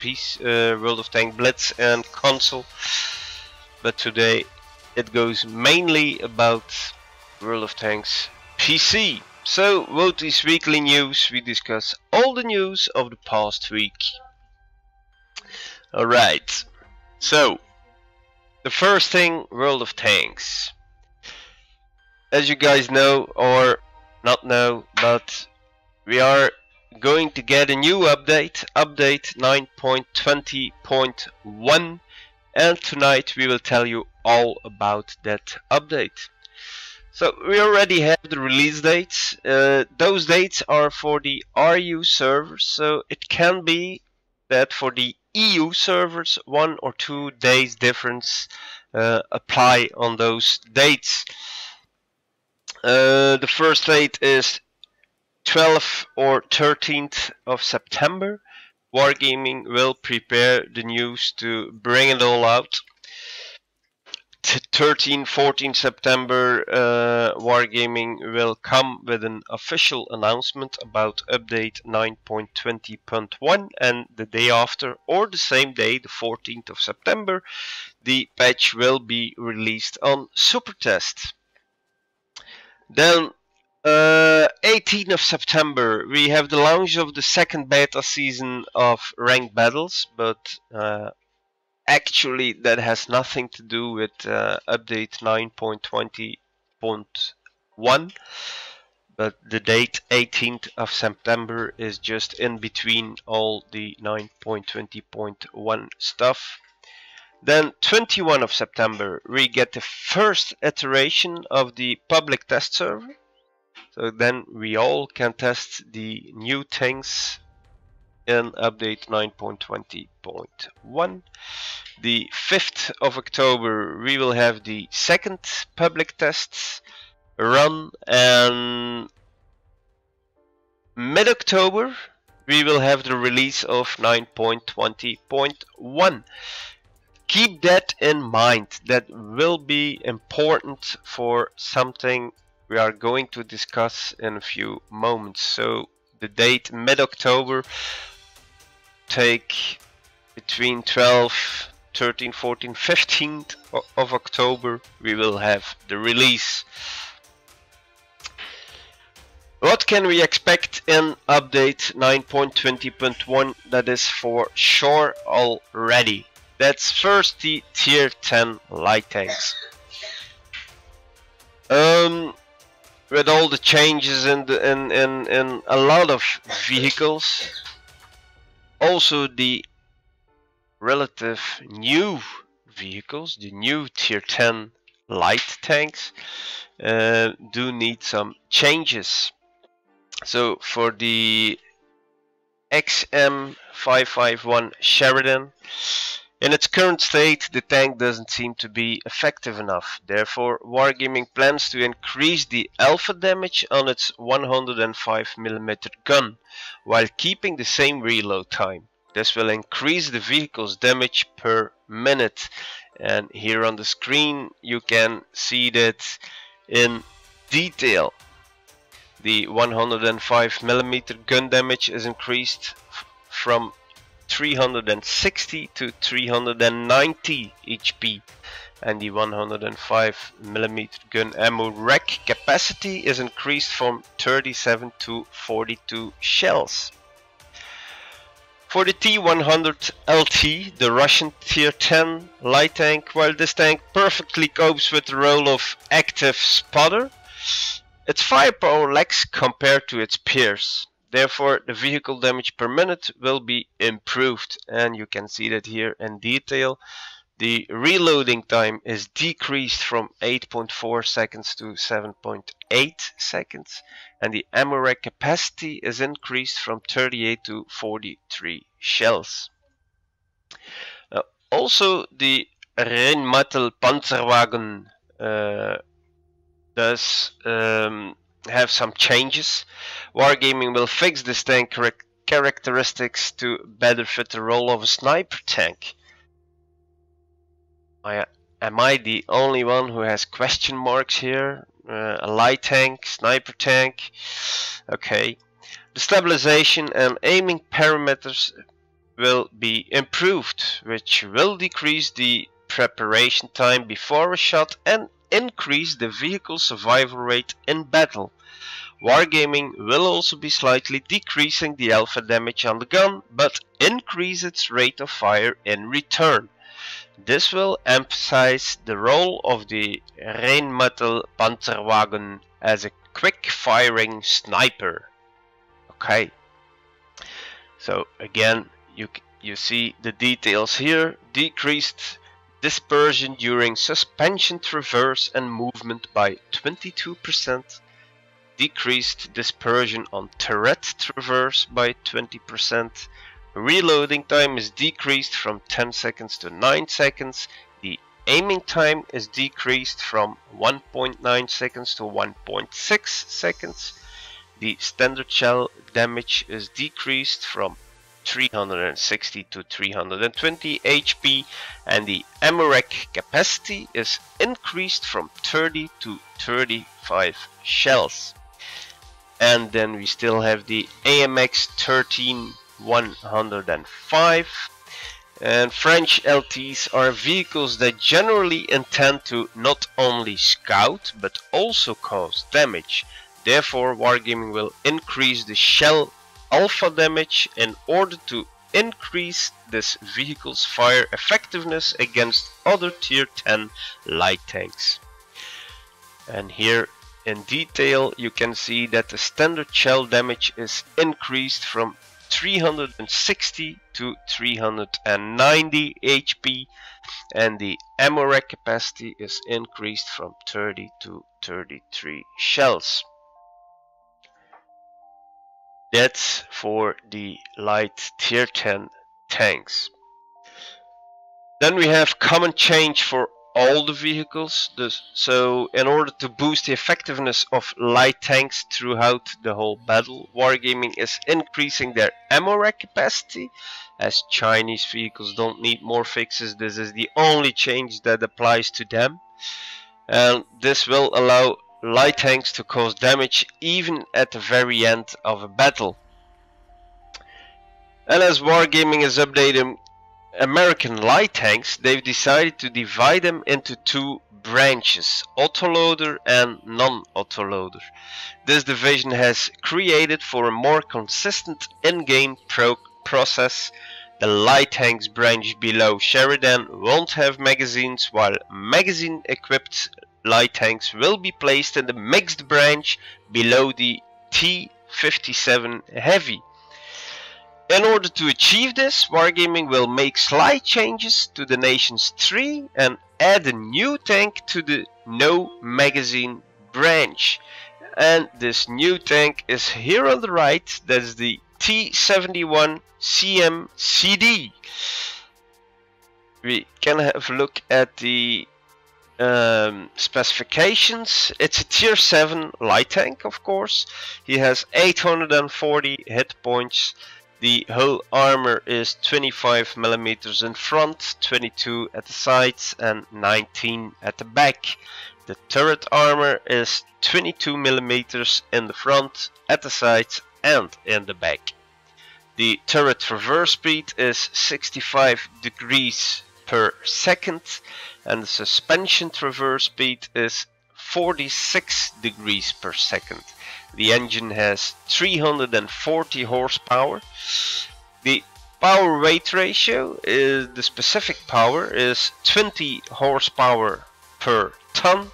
World of Tanks Blitz and console, but today it goes mainly about World of Tanks PC. So, WoT's weekly news, we discuss all the news of the past week. Alright, so the first thing, World of Tanks. As you guys know or not know, but we are going to get a new update 9.20.1, and tonight we will tell you all about that update. So we already have the release dates. Those dates are for the RU servers, so it can be that for the EU servers 1 or 2 days difference apply on those dates. The first date is 12th or 13th of September. Wargaming will prepare the news to bring it all out. 13-14 September, Wargaming will come with an official announcement about update 9.20.1, and the day after, or the same day, the 14th of September, the patch will be released on Supertest. Then 18th of September, we have the launch of the second beta season of Ranked Battles, but actually that has nothing to do with update 9.20.1, but the date 18th of September is just in between all the 9.20.1 stuff. Then 21 of September, we get the first iteration of the public test server. So then we all can test the new things in update 9.20.1. The 5th of October, we will have the second public tests run, and mid-October, we will have the release of 9.20.1. Keep that in mind. That will be important for something we are going to discuss in a few moments. So the date mid-October, take between 12, 13, 14, 15th of October, we will have the release. What can we expect in update 9.20.1 that is for sure already? That's first the tier 10 light tanks. With all the changes in a lot of vehicles, also the relative new vehicles, the new tier 10 light tanks, do need some changes. So for the XM551 Sheridan, in its current state, the tank doesn't seem to be effective enough. Therefore, Wargaming plans to increase the alpha damage on its 105mm gun, while keeping the same reload time. This will increase the vehicle's damage per minute. And here on the screen you can see that in detail. The 105mm gun damage is increased from 360 to 390 HP, and the 105mm gun ammo rack capacity is increased from 37 to 42 shells. For the T100 LT, the Russian tier 10 light tank, while this tank perfectly copes with the role of active spotter, its firepower lacks compared to its peers. Therefore, the vehicle damage per minute will be improved, and you can see that here in detail. The reloading time is decreased from 8.4 seconds to 7.8 seconds, and the ammo rack capacity is increased from 38 to 43 shells. Also, the Rheinmetall Panzerwagen does have some changes. Wargaming will fix this tank characteristics to better fit the role of a sniper tank. Am I the only one who has question marks here? A light tank, sniper tank. Okay. The stabilization and aiming parameters will be improved, which will decrease the preparation time before a shot and increase the vehicle survival rate in battle. Wargaming will also be slightly decreasing the alpha damage on the gun, but increase its rate of fire in return. This will emphasize the role of the Rheinmetall Panzerwagen as a quick-firing sniper. Okay, so again, you see the details here. Decreased dispersion during suspension traverse and movement by 22%. Decreased dispersion on turret traverse by 20%. Reloading time is decreased from 10 seconds to 9 seconds. The aiming time is decreased from 1.9 seconds to 1.6 seconds. The standard shell damage is decreased from 360 to 320 HP, and the ammo rack capacity is increased from 30 to 35 shells. And then we still have the AMX 13105. And French LTs are vehicles that generally intend to not only scout but also cause damage. Therefore, Wargaming will increase the shell alpha damage in order to increase this vehicle's fire effectiveness against other tier 10 light tanks. And here in detail you can see that the standard shell damage is increased from 360 to 390 HP, and the ammo rack capacity is increased from 30 to 33 shells. That's for the light tier 10 tanks. Then we have common change for all the vehicles. So in order to boost the effectiveness of light tanks throughout the whole battle, Wargaming is increasing their ammo rack capacity. As Chinese vehicles don't need more fixes, this is the only change that applies to them. And this will allow light tanks to cause damage even at the very end of a battle. And as Wargaming is updating American light tanks, they've decided to divide them into two branches, autoloader and non-autoloader. This division has created for a more consistent in-game process. The light tanks branch below Sheridan won't have magazines, while magazine equipped light tanks will be placed in the mixed branch below the T-57 Heavy. In order to achieve this, Wargaming will make slight changes to the nation's tree and add a new tank to the no magazine branch. And this new tank is here on the right. That's the T-71 CMCD. We can have a look at the specifications. It's a tier 7 light tank, of course. He has 840 hit points. The hull armor is 25 mm in front, 22 at the sides and 19 at the back. The turret armor is 22 mm in the front, at the sides and in the back. The turret traverse speed is 65 degrees per second, and the suspension traverse speed is 46 degrees per second. The engine has 340 horsepower. The power weight ratio is the specific power is 20 horsepower per ton.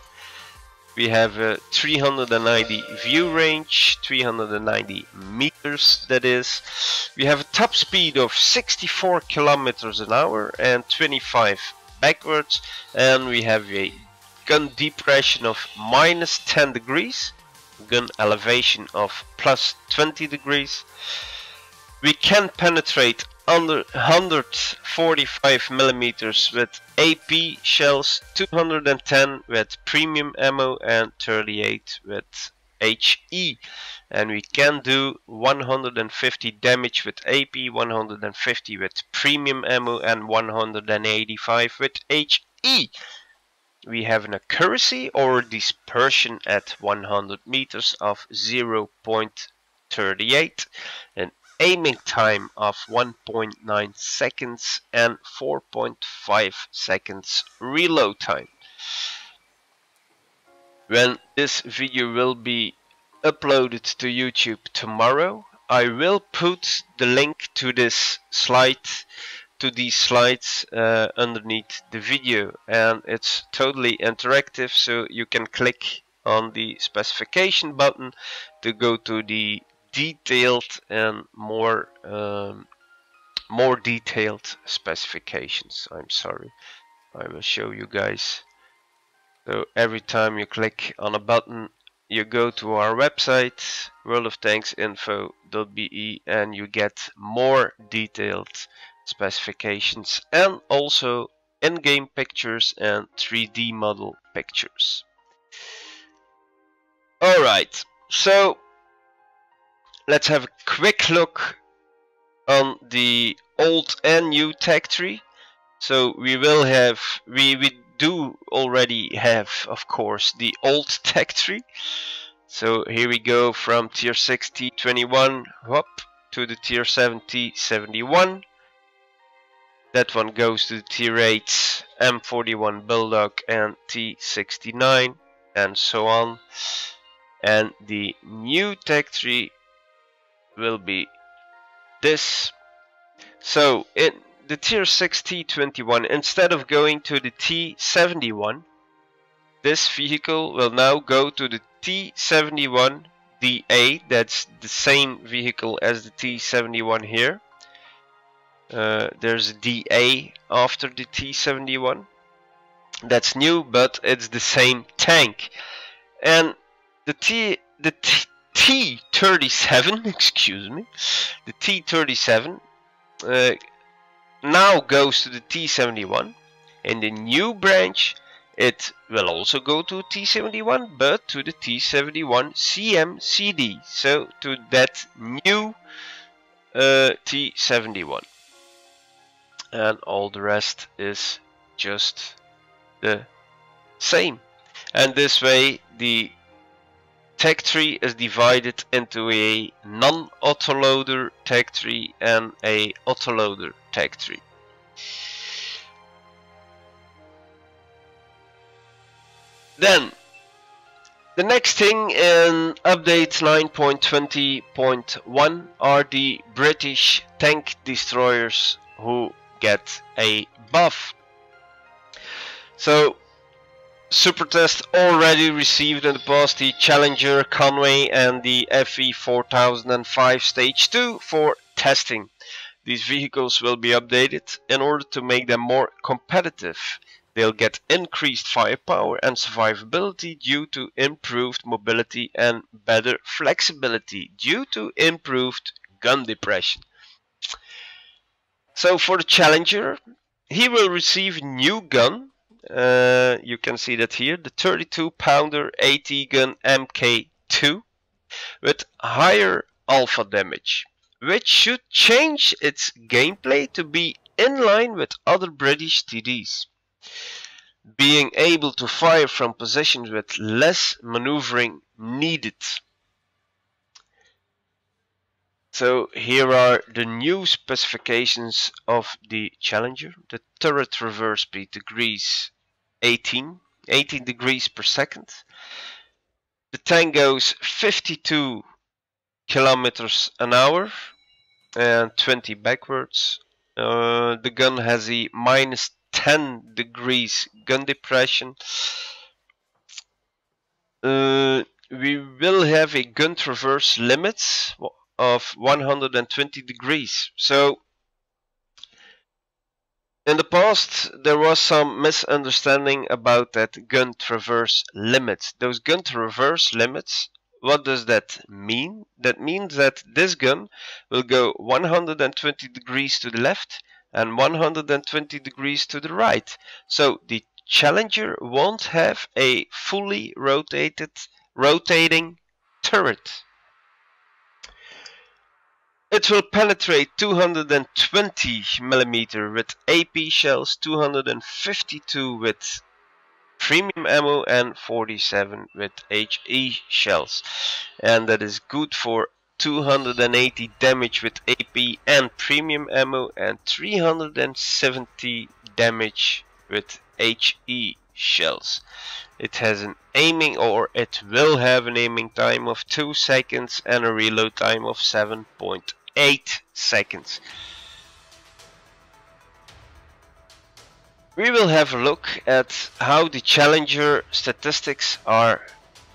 We have a 390 view range, 390 meters that is. We have a top speed of 64 kilometers an hour and 25 backwards, and we have a gun depression of -10 degrees, gun elevation of +20 degrees. We can penetrate under 145 millimeters with AP shells, 210 with premium ammo and 38 with HE, and we can do 150 damage with AP, 150 with premium ammo and 185 with HE. We have an accuracy or dispersion at 100 meters of 0.38, an aiming time of 1.9 seconds and 4.5 seconds reload time. When this video will be uploaded to YouTube tomorrow, I will put the link to this slide, to these slides underneath the video, and it's totally interactive, so you can click on the specification button to go to the detailed and more detailed specifications. I'm sorry, I will show you guys. So every time you click on a button, you go to our website, worldoftanksinfo.be, and you get more detailed specifications and also in-game pictures and 3D model pictures. Alright, so let's have a quick look on the old and new tech tree. So we do already have, of course, the old tech tree. So here we go from tier 6 T21 up to the tier 7 T71. That one goes to the tier 8 M41 Bulldog and T69 and so on. And the new tech tree will be this. So in the tier 6 T21, instead of going to the T71, this vehicle will now go to the T71 DA. That's the same vehicle as the T71 here. There's a DA after the T71. That's new, but it's the same tank. And the T37, excuse me, the T37 now goes to the T71. In the new branch, it will also go to T71, but to the T71 CMCD, so to that new T71. And all the rest is just the same. And this way the tech tree is divided into a non-autoloader tech tree and a autoloader tech tree. Then the next thing in update 9.20.1 are the British tank destroyers who get a buff. So Supertest already received in the past the Challenger, Conway and the FE 4005 Stage 2 for testing. These vehicles will be updated in order to make them more competitive. They'll get increased firepower and survivability due to improved mobility and better flexibility due to improved gun depression. So for the Challenger, he will receive new gun. You can see that here, the 32 pounder AT gun MK2 with higher alpha damage, which should change its gameplay to be in line with other British TDs, being able to fire from positions with less maneuvering needed. So here are the new specifications of the Challenger. The turret reverse speed degrees 18 degrees per second. The tank goes 52 kilometers an hour and 20 backwards. The gun has a minus 10 degrees gun depression. We will have a gun traverse limit of 120 degrees. So in the past there was some misunderstanding about that gun traverse limit. Those gun traverse limits, what does that mean? That means that this gun will go 120 degrees to the left and 120 degrees to the right. So the Challenger won't have a fully rotating turret. It will penetrate 220mm with AP shells, 252 with premium ammo and 47 with HE shells. And that is good for 280 damage with AP and premium ammo, and 370 damage with HE shells. It has an aiming, or it will have an aiming time of 2 seconds and a reload time of 7.8 seconds. We will have a look at how the Challenger statistics are,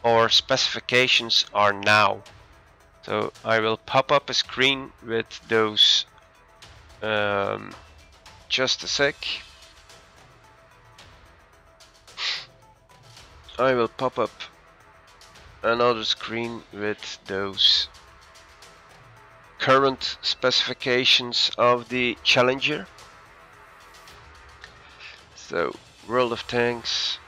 or specifications are now. So I will pop up a screen with those, just a sec. I will pop up another screen with those current specifications of the Challenger. So, World of Tanks,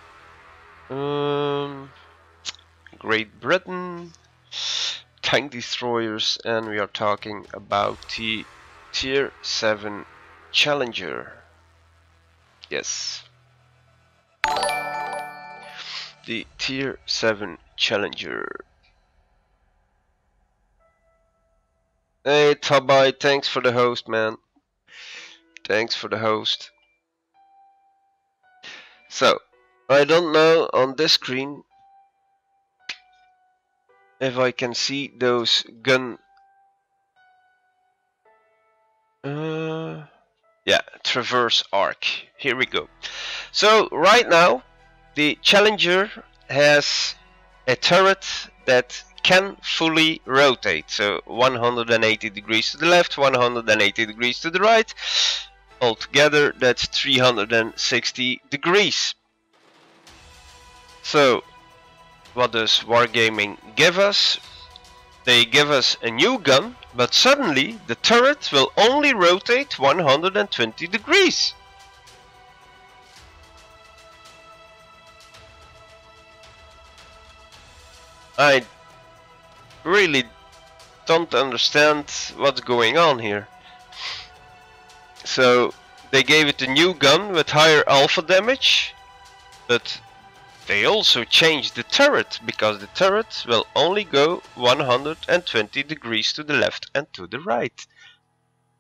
Great Britain, tank destroyers, and we are talking about the Tier 7 Challenger. Yes. The Tier 7 Challenger. Hey Tabai, thanks for the host, man. Thanks for the host. So, I don't know on this screen if I can see those gun... yeah, traverse arc. Here we go. So, right now, the Challenger has a turret that can fully rotate. So, 180 degrees to the left, 180 degrees to the right. Altogether, that's 360 degrees. So, what does Wargaming give us? They give us a new gun, but suddenly the turret will only rotate 120 degrees. I really don't understand what's going on here. So they gave it a new gun with higher alpha damage, but they also changed the turret, because the turret will only go 120 degrees to the left and to the right.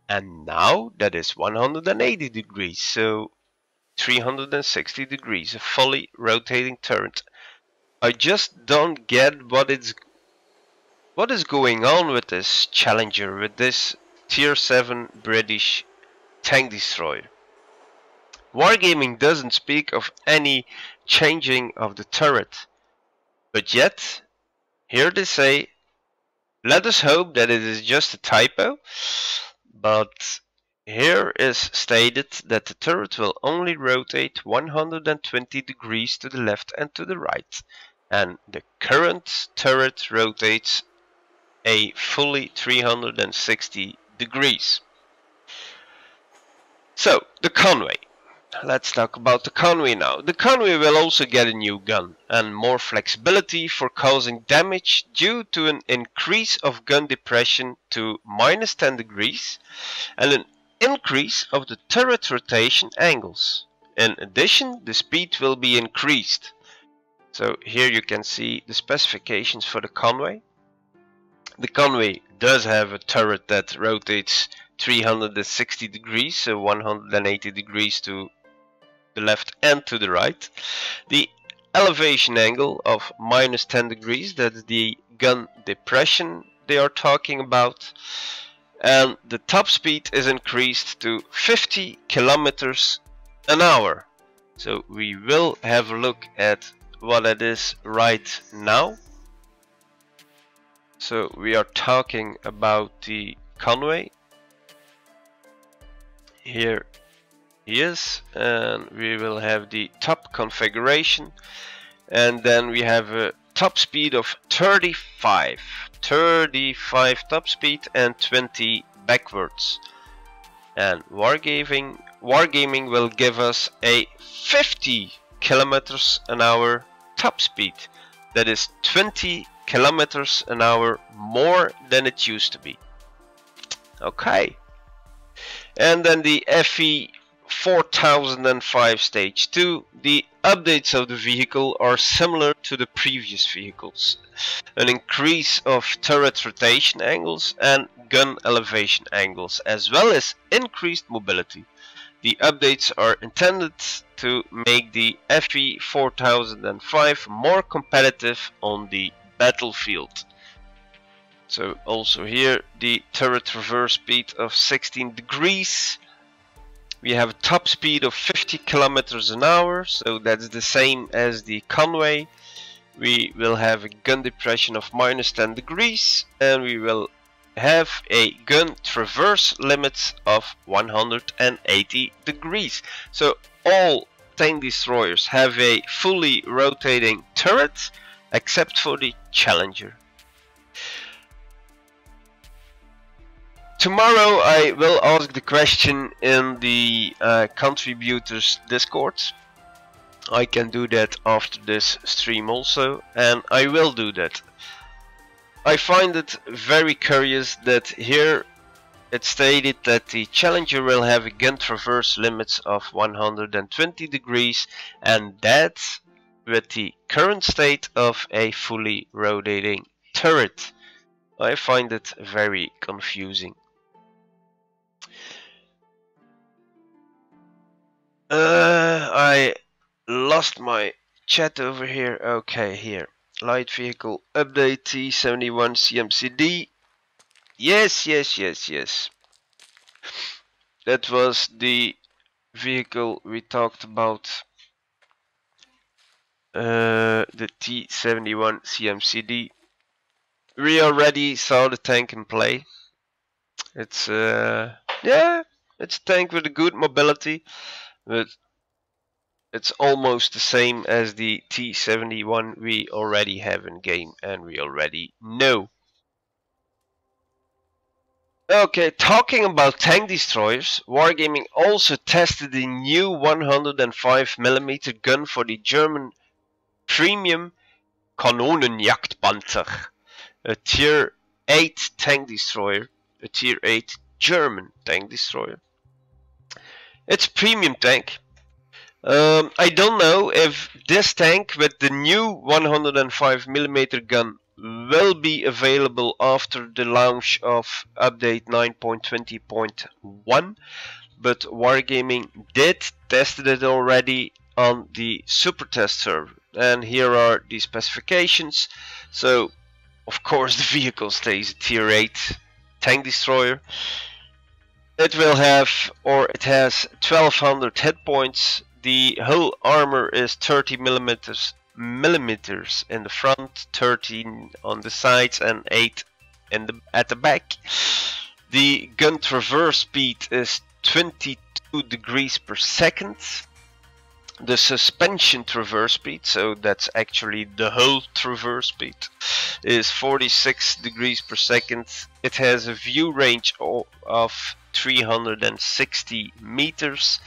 And now that is 180 degrees, so 360 degrees, a fully rotating turret. I just don't get what is going on with this Challenger, with this Tier 7 British tank destroyer. Wargaming doesn't speak of any changing of the turret, but yet here they say, let us hope that it is just a typo, but here is stated that the turret will only rotate 120 degrees to the left and to the right, and the current turret rotates a fully 360 degrees. So, the Conway. Let's talk about the Conway now. The Conway will also get a new gun and more flexibility for causing damage due to an increase of gun depression to -10 degrees and an increase of the turret rotation angles. In addition, the speed will be increased. So here you can see the specifications for the Conway. The Conway does have a turret that rotates 360 degrees, so 180 degrees to the left and to the right. The elevation angle of -10 degrees, that's the gun depression they are talking about. And the top speed is increased to 50 kilometers an hour. So we will have a look at what it is right now. So we are talking about the Conway. Here he is, and we will have the top configuration, and then we have a top speed of 35 top speed and 20 backwards. And Wargaming will give us a 50 kilometers an hour top speed. That is 20 kilometers an hour more than it used to be. Okay. And then the FE 4005 Stage 2, the updates of the vehicle are similar to the previous vehicles. An increase of turret rotation angles and gun elevation angles, as well as increased mobility. The updates are intended to make the FE 4005 more competitive on the battlefield. So also here the turret reverse speed of 16 degrees. We have a top speed of 50 kilometers an hour, so that's the same as the Conway. We will have a gun depression of minus 10 degrees, and we will have a gun traverse limit of 180 degrees. So all tank destroyers have a fully rotating turret, except for the Challenger. Tomorrow I will ask the question in the contributors Discord. I can do that after this stream also, and I will do that. I find it very curious that here it stated that the Challenger will have a gun traverse limits of 120 degrees, and that's with the current state of a fully rotating turret. I find it very confusing. I lost my chat over here. Okay, here. Light vehicle update T71 CMCD. Yes. That was the vehicle we talked about. The T71 CMCD. We already saw the tank in play. It's yeah, it's a tank with a good mobility, but it's almost the same as the T71 we already have in game and we already know. Okay, talking about tank destroyers, Wargaming also tested the new 105mm gun for the German premium Kanonenjagdpanzer, a tier 8 tank destroyer, a tier 8 German tank destroyer. It's a premium tank. I don't know if this tank with the new 105mm gun will be available after the launch of update 9.20.1, but Wargaming did tested it already on the super test server, and here are the specifications. So of course the vehicle stays a tier 8 tank destroyer. It will have, or it has 1200 hit points. The whole armor is 30 millimeters in the front, 13 on the sides, and 8 in at the back. The gun traverse speed is 22 degrees per second. The suspension traverse speed, so that's actually the whole traverse speed, is 46 degrees per second. It has a view range of 360 meters.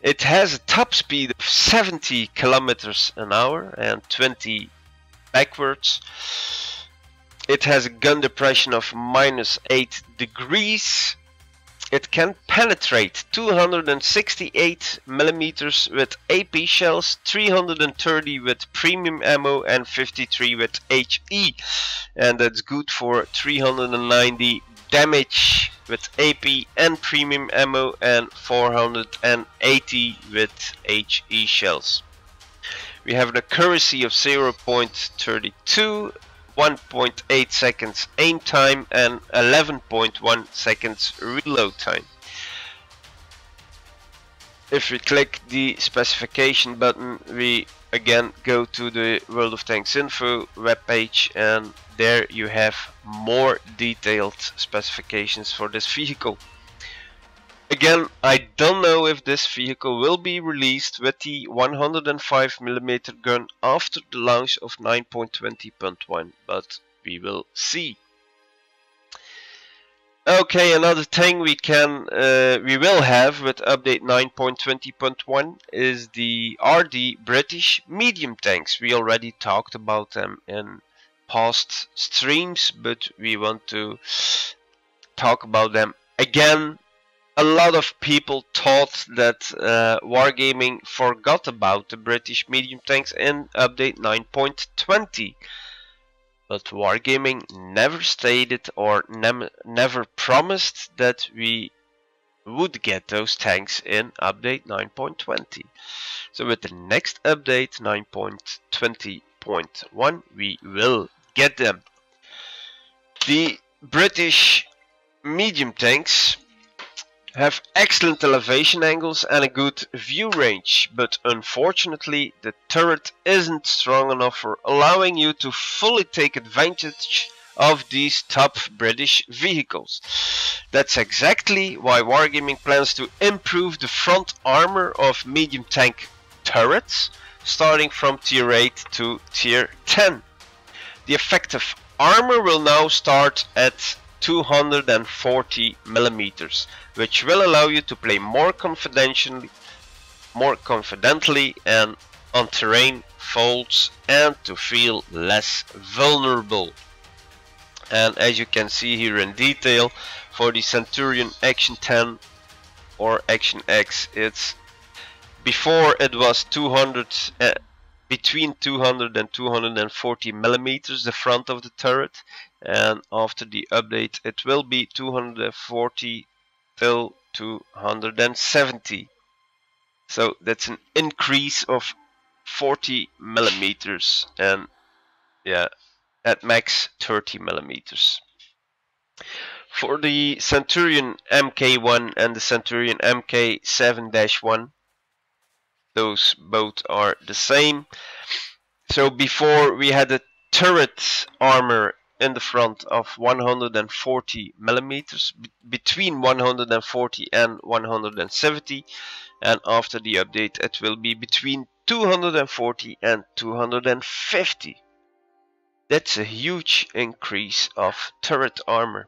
It has a top speed of 70 kilometers an hour and 20 backwards. It has a gun depression of minus 8 degrees. It can penetrate 268 millimeters with AP shells, 330 with premium ammo, and 53 with HE. And that's good for 390 damage with AP and premium ammo, and 480 with HE shells. We have an accuracy of 0.32, 1.8 seconds aim time, and 11.1 seconds reload time. If we click the specification button, we again go to the World of Tanks info webpage, and there you have more detailed specifications for this vehicle. Again, I don't know if this vehicle will be released with the 105mm gun after the launch of 9.20.1, but we will see. Okay, another thing we will have with update 9.20.1 is the RD British medium tanks. We already talked about them in past streams, but we want to talk about them again. a lot of people thought that Wargaming forgot about the British medium tanks in update 9.20. But Wargaming never stated or never promised that we would get those tanks in update 9.20. So with the next update 9.20.1 we will get them. The British medium tanks have excellent elevation angles and a good view range, but unfortunately the turret isn't strong enough for allowing you to fully take advantage of these top British vehicles. That's exactly why Wargaming plans to improve the front armor of medium tank turrets, starting from tier 8 to tier 10. The effective armor will now start at 240 millimeters, which will allow you to play more confidently and on terrain folds and to feel less vulnerable. And as you can see here in detail, for the Centurion Action 10 or Action X, it's before it was 200 between 200 and 240 millimeters the front of the turret, and after the update it will be 240 till 270. So that's an increase of 40 millimeters, and yeah, at max 30 millimeters. For the Centurion MK1 and the Centurion MK7-1, those both are the same. So before we had a turret armor in the front of 140 millimeters, between 140 and 170, and after the update it will be between 240 and 250. That's a huge increase of turret armor.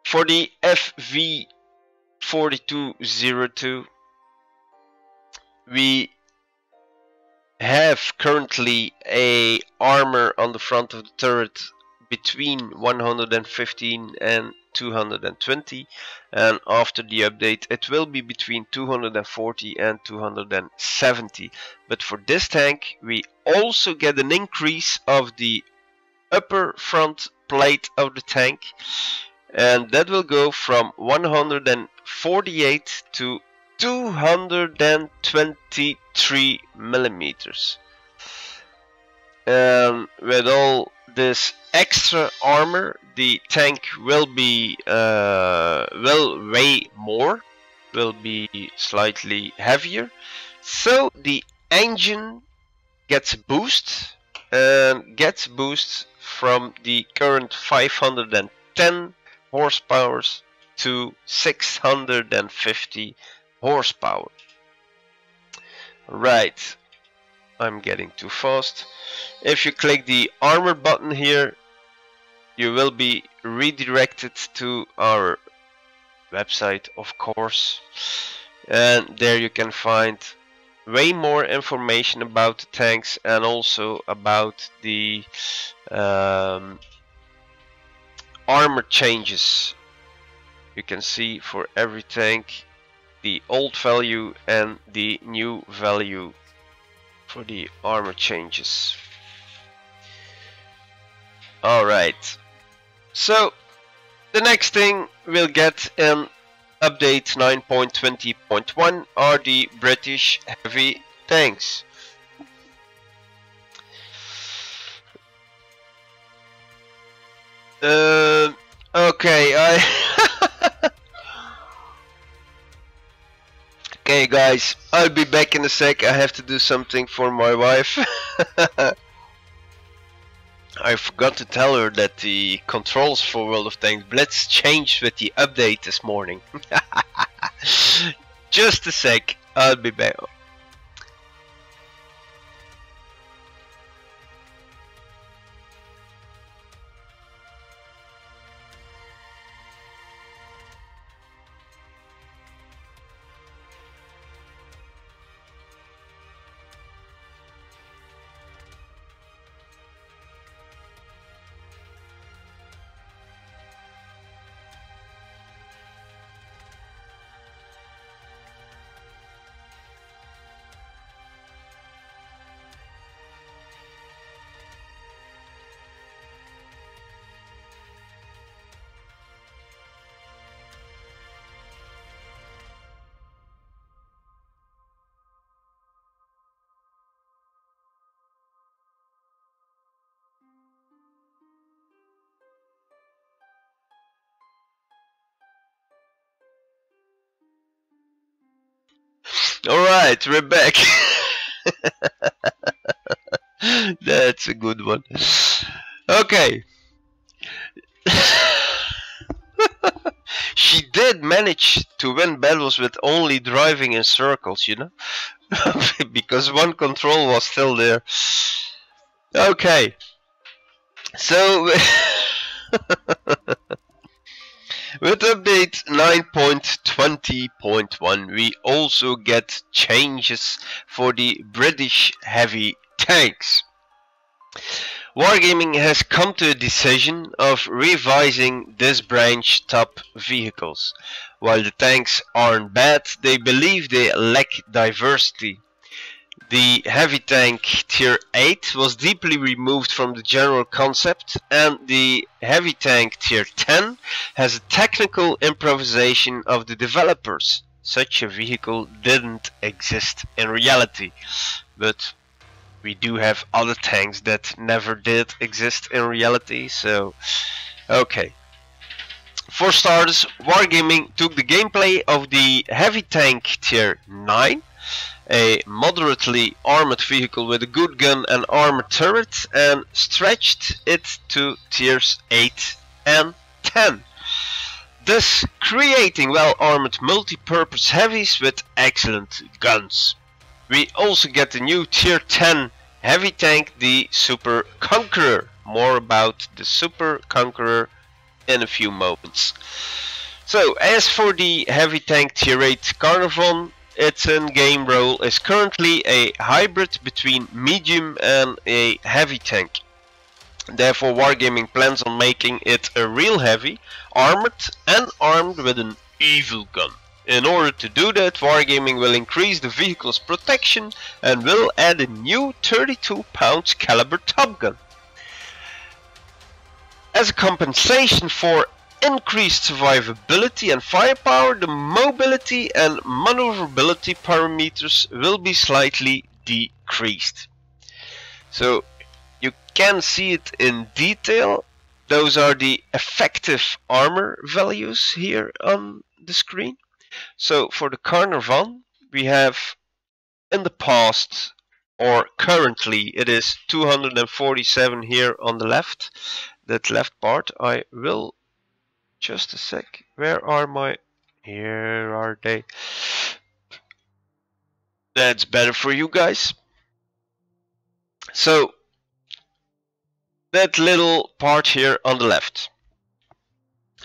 For the FV4202, we have currently a armor on the front of the turret between 115 and 220, and after the update it will be between 240 and 270. But for this tank we also get an increase of the upper front plate of the tank, and that will go from 148 to 223 millimeters. And with all this extra armor, the tank will be will weigh more, will be slightly heavier. So the engine gets a boost, and gets a boost from the current 510 horsepower to 650 horsepower. Right, I'm getting too fast. If you click the armor button here, you will be redirected to our website, of course, and there you can find way more information about the tanks and also about the armor changes. You can see for every tank the old value and the new value for the armor changes. Alright, so the next thing we'll get in update 9.20.1 are the British heavy tanks. Okay, Okay guys, I'll be back in a sec. I have to do something for my wife. I forgot to tell her that the controls for World of Tanks Blitz changed with the update this morning. Just a sec, I'll be back. Alright, we're back. That's a good one. Okay. She did manage to win battles with only driving in circles, you know? Because one control was still there. Okay. So, with update 9.20.1, we also get changes for the British heavy tanks. Wargaming has come to a decision of revising this branch top vehicles. While the tanks aren't bad, they believe they lack diversity. The heavy tank tier 8 was deeply removed from the general concept, and the heavy tank tier 10 has a technical improvisation of the developers. Such a vehicle didn't exist in reality, but we do have other tanks that never did exist in reality, so okay. For starters, Wargaming took the gameplay of the heavy tank tier 9, a moderately armored vehicle with a good gun and armored turret, and stretched it to tiers 8 and 10, thus creating well-armored multi-purpose heavies with excellent guns. We also get the new tier 10 heavy tank, the Super Conqueror. More about the Super Conqueror in a few moments. So, as for the heavy tank tier 8 Carnarvon, its in-game role is currently a hybrid between medium and a heavy tank. Therefore, Wargaming plans on making it a real heavy, armored and armed with an evil gun. In order to do that, Wargaming will increase the vehicle's protection and will add a new 32 pounds caliber top gun. As a compensation for increased survivability and firepower, the mobility and maneuverability parameters will be slightly decreased. So you can see it in detail. Those are the effective armor values here on the screen. So for the Carnarvon, we have in the past, or currently, it is 247 here on the left. That left part, I will, just a sec, where are my, here are they. That's better for you guys. So, that little part here on the left.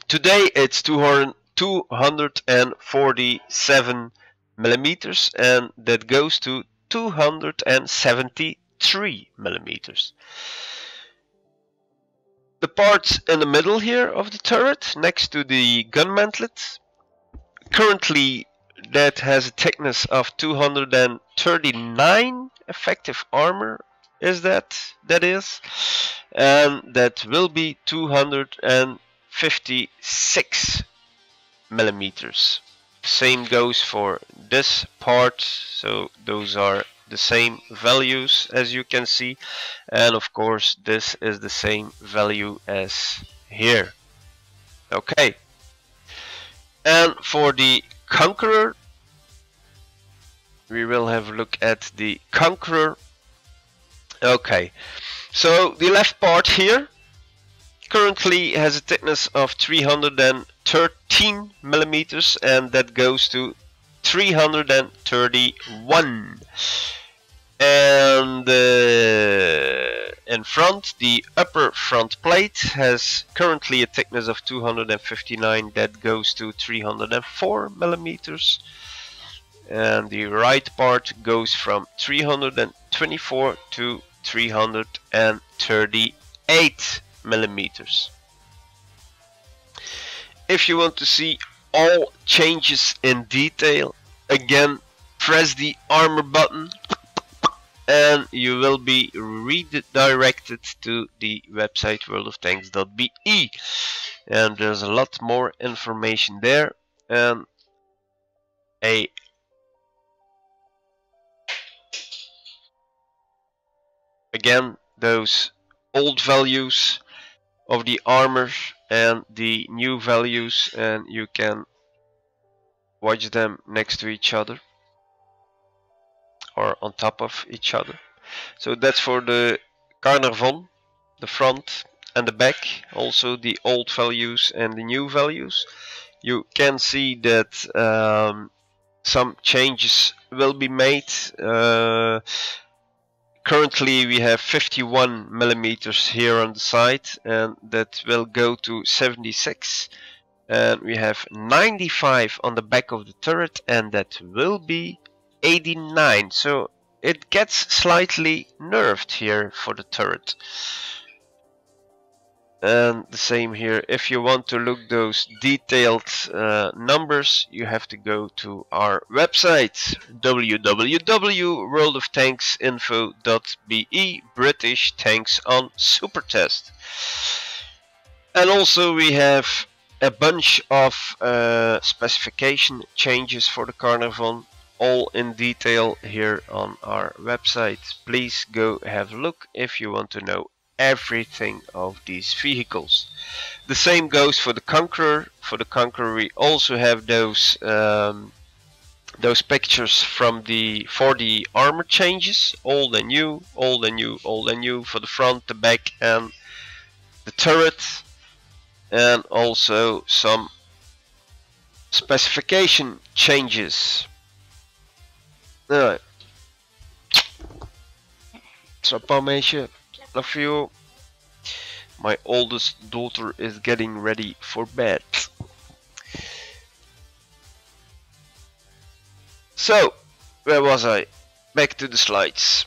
Today it's 247 millimeters, and that goes to 273 millimeters. The parts in the middle here of the turret, next to the gun mantlet, currently that has a thickness of 239 effective armor, is that is, and that will be 256 millimeters. Same goes for this part, so those are the same values as you can see, and of course this is the same value as here. Okay, and for the Conqueror, we will have a look at the Conqueror. Okay, so the left part here currently has a thickness of 313 millimeters, and that goes to 331. And in front, the upper front plate has currently a thickness of 259, that goes to 304 millimeters. And the right part goes from 324 to 338 millimeters. If you want to see all changes in detail, again press the armor button and you will be redirected to the website worldoftanks.be, and there's a lot more information there, and again those old values of the armor and the new values, and you can watch them next to each other. are on top of each other. So that's for the Carnarvon, the front and the back, also the old values and the new values. You can see that some changes will be made. Currently we have 51 millimeters here on the side, and that will go to 76, and we have 95 on the back of the turret, and that will be 89. So it gets slightly nerfed here for the turret. And the same here. If you want to look those detailed numbers, you have to go to our website, www.worldoftanksinfo.be, British Tanks on Supertest. And also we have a bunch of specification changes for the Carnarvon, all in detail here on our website. Please go have a look if you want to know everything of these vehicles. The same goes for the Conqueror. For the Conqueror we also have those pictures from for the armor changes, old and new, old and new, old and new, for the front, the back and the turret, and also some specification changes. Alright. Slap aan meisje. Love you. My oldest daughter is getting ready for bed. So, where was I? Back to the slides.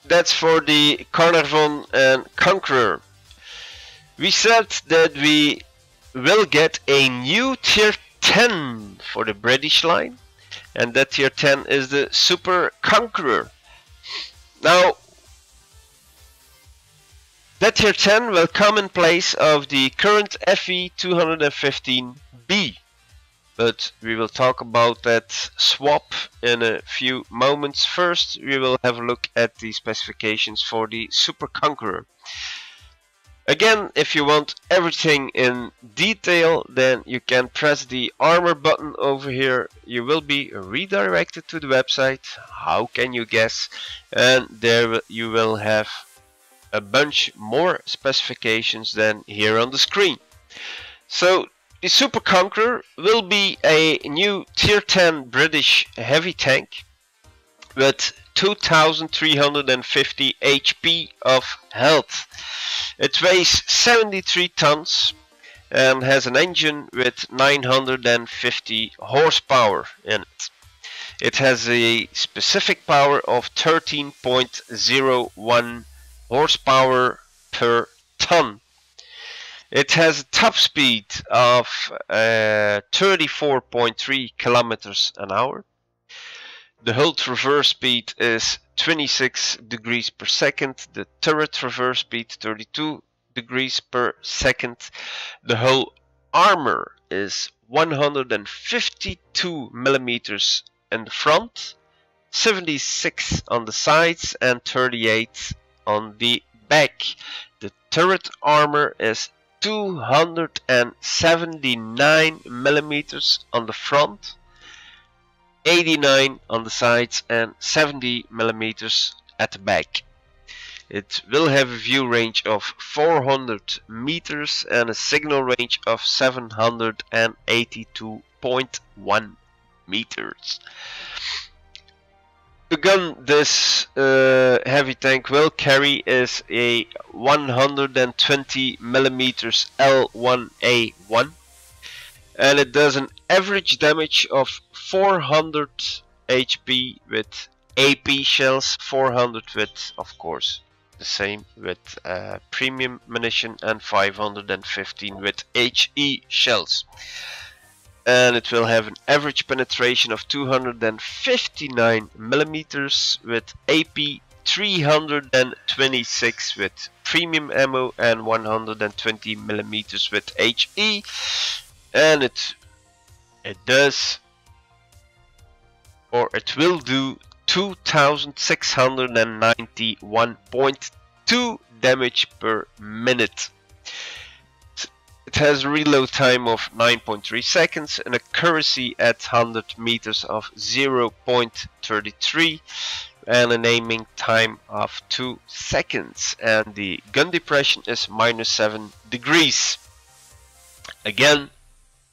That's for the Carnarvon and Conqueror. We said that we will get a new tier 10 for the British line, and that tier 10 is the Super Conqueror. Now, that tier 10 will come in place of the current FE 215B, but we will talk about that swap in a few moments. First, we will have a look at the specifications for the Super Conqueror. Again, if you want everything in detail, then you can press the armor button over here. You will be redirected to the website. How can you guess? And there you will have a bunch more specifications than here on the screen. So the Super Conqueror will be a new tier 10 British heavy tank with 2350 HP of health. It weighs 73 tons and has an engine with 950 horsepower in it. It has a specific power of 13.01 horsepower per ton. It has a top speed of 34.3 kilometers an hour. The hull traverse speed is 26 degrees per second. The turret traverse speed 32 degrees per second. The hull armor is 152 millimeters in the front, 76 on the sides and 38 on the back. The turret armor is 279 millimeters on the front, 89 on the sides and 70 millimeters at the back. It will have a view range of 400 meters and a signal range of 782.1 meters. The gun this heavy tank will carry is a 120 millimeters L1A1, and it does an average damage of 400 HP with AP shells, 400 with, of course, the same with premium munition, and 515 with HE shells. And it will have an average penetration of 259 millimeters with AP, 326 with premium ammo, and 120 millimeters with HE. And it does, or it will do, 2691.2 damage per minute. It has a reload time of 9.3 seconds, an accuracy at 100 meters of 0.33, and an aiming time of 2 seconds. And the gun depression is -7 degrees. Again,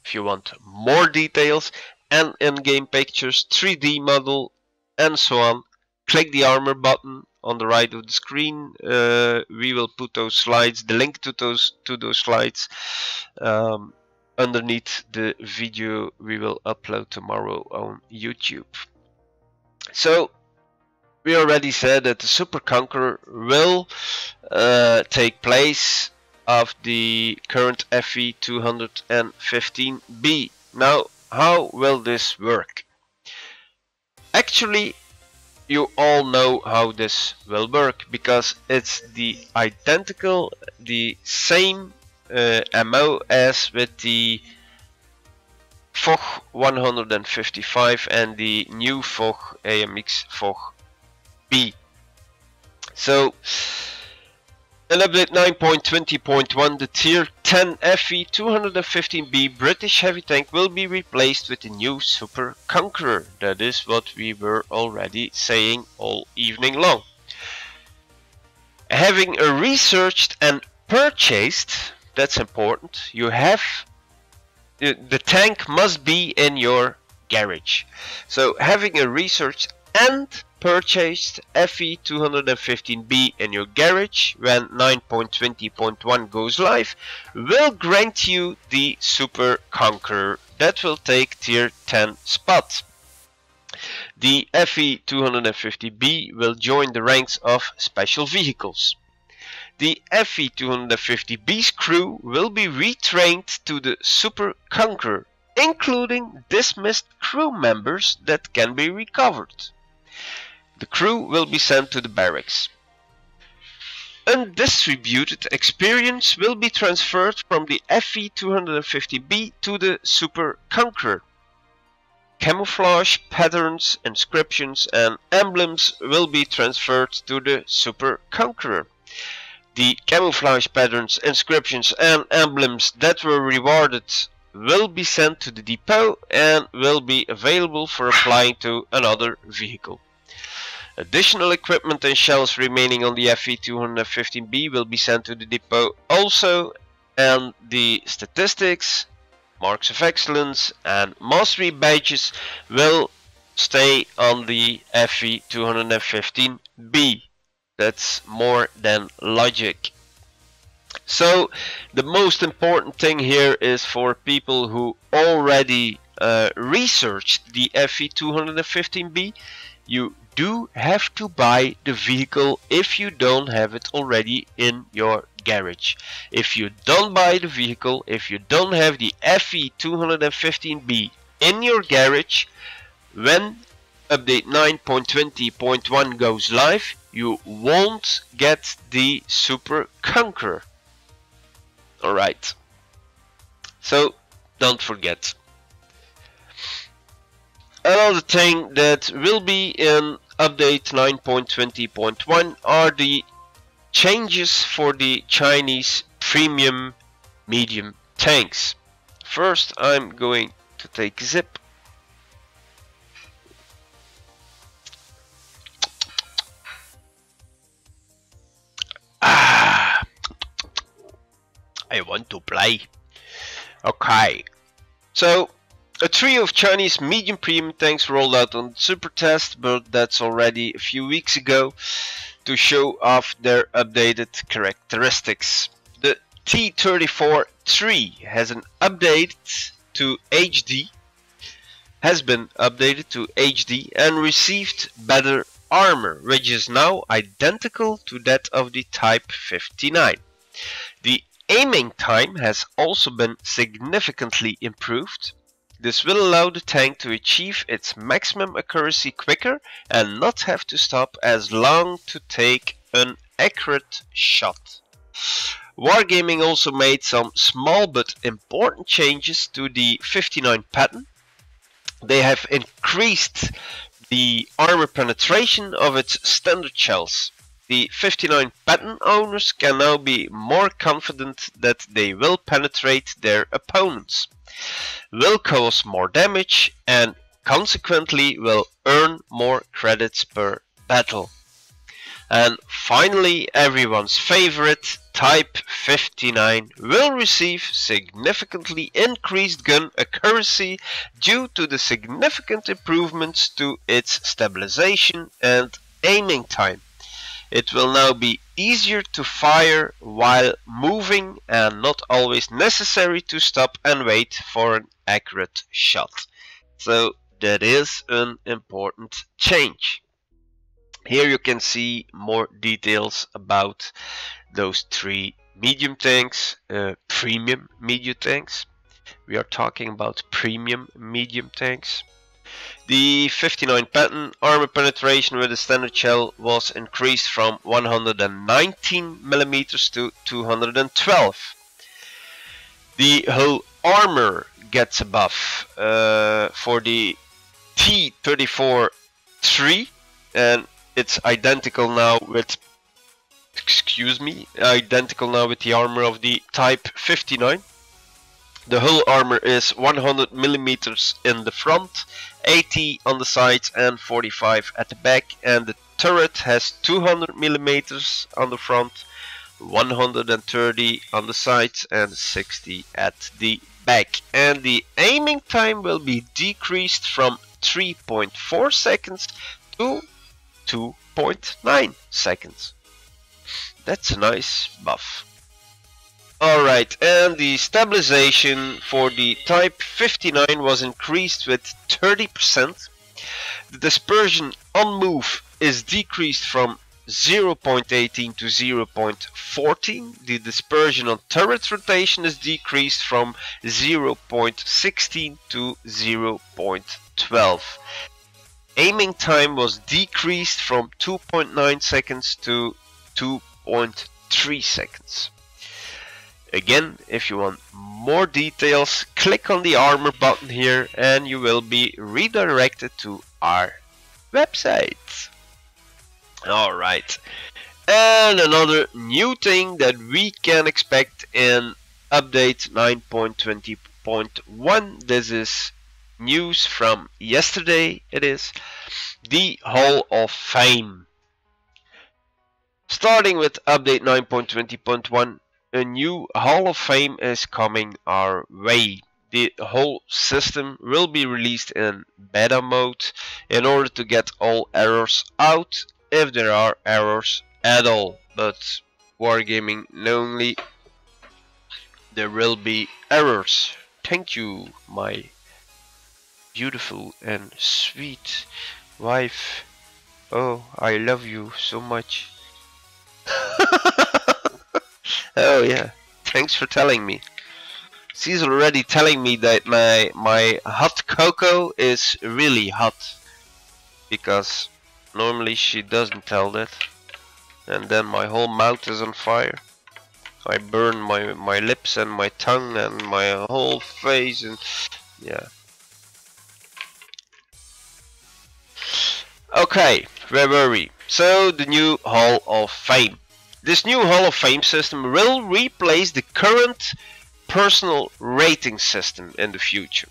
if you want more details and in-game pictures, 3D model, and so on, click the armor button on the right of the screen. We will put those slides, the link to those slides, underneath the video we will upload tomorrow on YouTube. So we already said that the Super Conqueror will take place of the current FE 215B. Now, how will this work? Actually, you all know how this will work, because it's the same ammo as with the WoT 155 and the new WoT AMX WoT B. So in update 9.20.1, the tier 10 FE 215B British heavy tank will be replaced with the new Super Conqueror. That is what we were already saying all evening long. Having researched and purchased, that's important, you have the tank must be in your garage. So having researched and purchased FE 215B in your garage when 9.20.1 goes live will grant you the Super Conqueror that will take tier 10 spot. The FE 250B will join the ranks of special vehicles. The FE 250B's crew will be retrained to the Super Conqueror, including dismissed crew members that can be recovered. The crew will be sent to the barracks. Undistributed experience will be transferred from the FE 250B to the Super Conqueror. Camouflage patterns, inscriptions and emblems will be transferred to the Super Conqueror. The camouflage patterns, inscriptions and emblems that were rewarded will be sent to the depot and will be available for applying to another vehicle. Additional equipment and shells remaining on the FE 215B will be sent to the depot also, and the statistics, marks of excellence and mastery badges will stay on the FE 215B. That's more than logic. So the most important thing here is for people who already researched the FE 215B, you do have to buy the vehicle if you don't have it already in your garage. If you don't buy the vehicle, if you don't have the FE 215B in your garage, when update 9.20.1 goes live, you won't get the Super Conqueror. Alright, so don't forget. Another thing that will be in update 9.20.1 are the changes for the Chinese premium medium tanks. First, I'm going to take a zip. I want to play. Okay, so a trio of Chinese medium premium tanks rolled out on the Super Test, but that's already a few weeks ago, to show off their updated characteristics. The T-34-3 has been updated to HD and received better armor, which is now identical to that of the Type 59. The aiming time has also been significantly improved. This will allow the tank to achieve its maximum accuracy quicker and not have to stop as long to take an accurate shot. Wargaming also made some small but important changes to the 59 pattern. They have increased the armor penetration of its standard shells. the 59 pattern owners can now be more confident that they will penetrate their opponents, will cause more damage, and consequently will earn more credits per battle. And finally, everyone's favorite, Type 59 will receive significantly increased gun accuracy due to the significant improvements to its stabilization and aiming time. It will now be easier to fire while moving and not always necessary to stop and wait for an accurate shot. So that is an important change. Here you can see more details about those three medium tanks, premium medium tanks. We are talking about premium medium tanks. The 59 pattern armor penetration with the standard shell was increased from 119 mm to 212. The whole armor gets a buff for the T-34-3, and it's identical now with the armor of the Type 59. The whole armor is 100 mm in the front, 80 on the sides and 45 at the back, and the turret has 200 mm on the front, 130 on the sides and 60 at the back. And the aiming time will be decreased from 3.4 seconds to 2.9 seconds. That's a nice buff. Alright, and the stabilization for the Type 59 was increased with 30%. The dispersion on move is decreased from 0.18 to 0.14. The dispersion on turret rotation is decreased from 0.16 to 0.12. Aiming time was decreased from 2.9 seconds to 2.3 seconds. Again, if you want more details, click on the armor button here and you will be redirected to our website. Alright, and another new thing that we can expect in update 9.20.1. This is news from yesterday. It is the Hall of Fame. Starting with update 9.20.1, a new Hall of Fame is coming our way. The whole system will be released in beta mode in order to get all errors out, if there are errors at all. But Wargaming only, there will be errors. Thank you, my beautiful and sweet wife. Oh, I love you so much. Oh yeah, thanks for telling me. She's already telling me that my hot cocoa is really hot, because normally she doesn't tell that, and then my whole mouth is on fire. I burn my lips and my tongue and my whole face, and yeah. Okay, where were we? So the new Hall of Fame. This new Hall of Fame system will replace the current personal rating system in the future.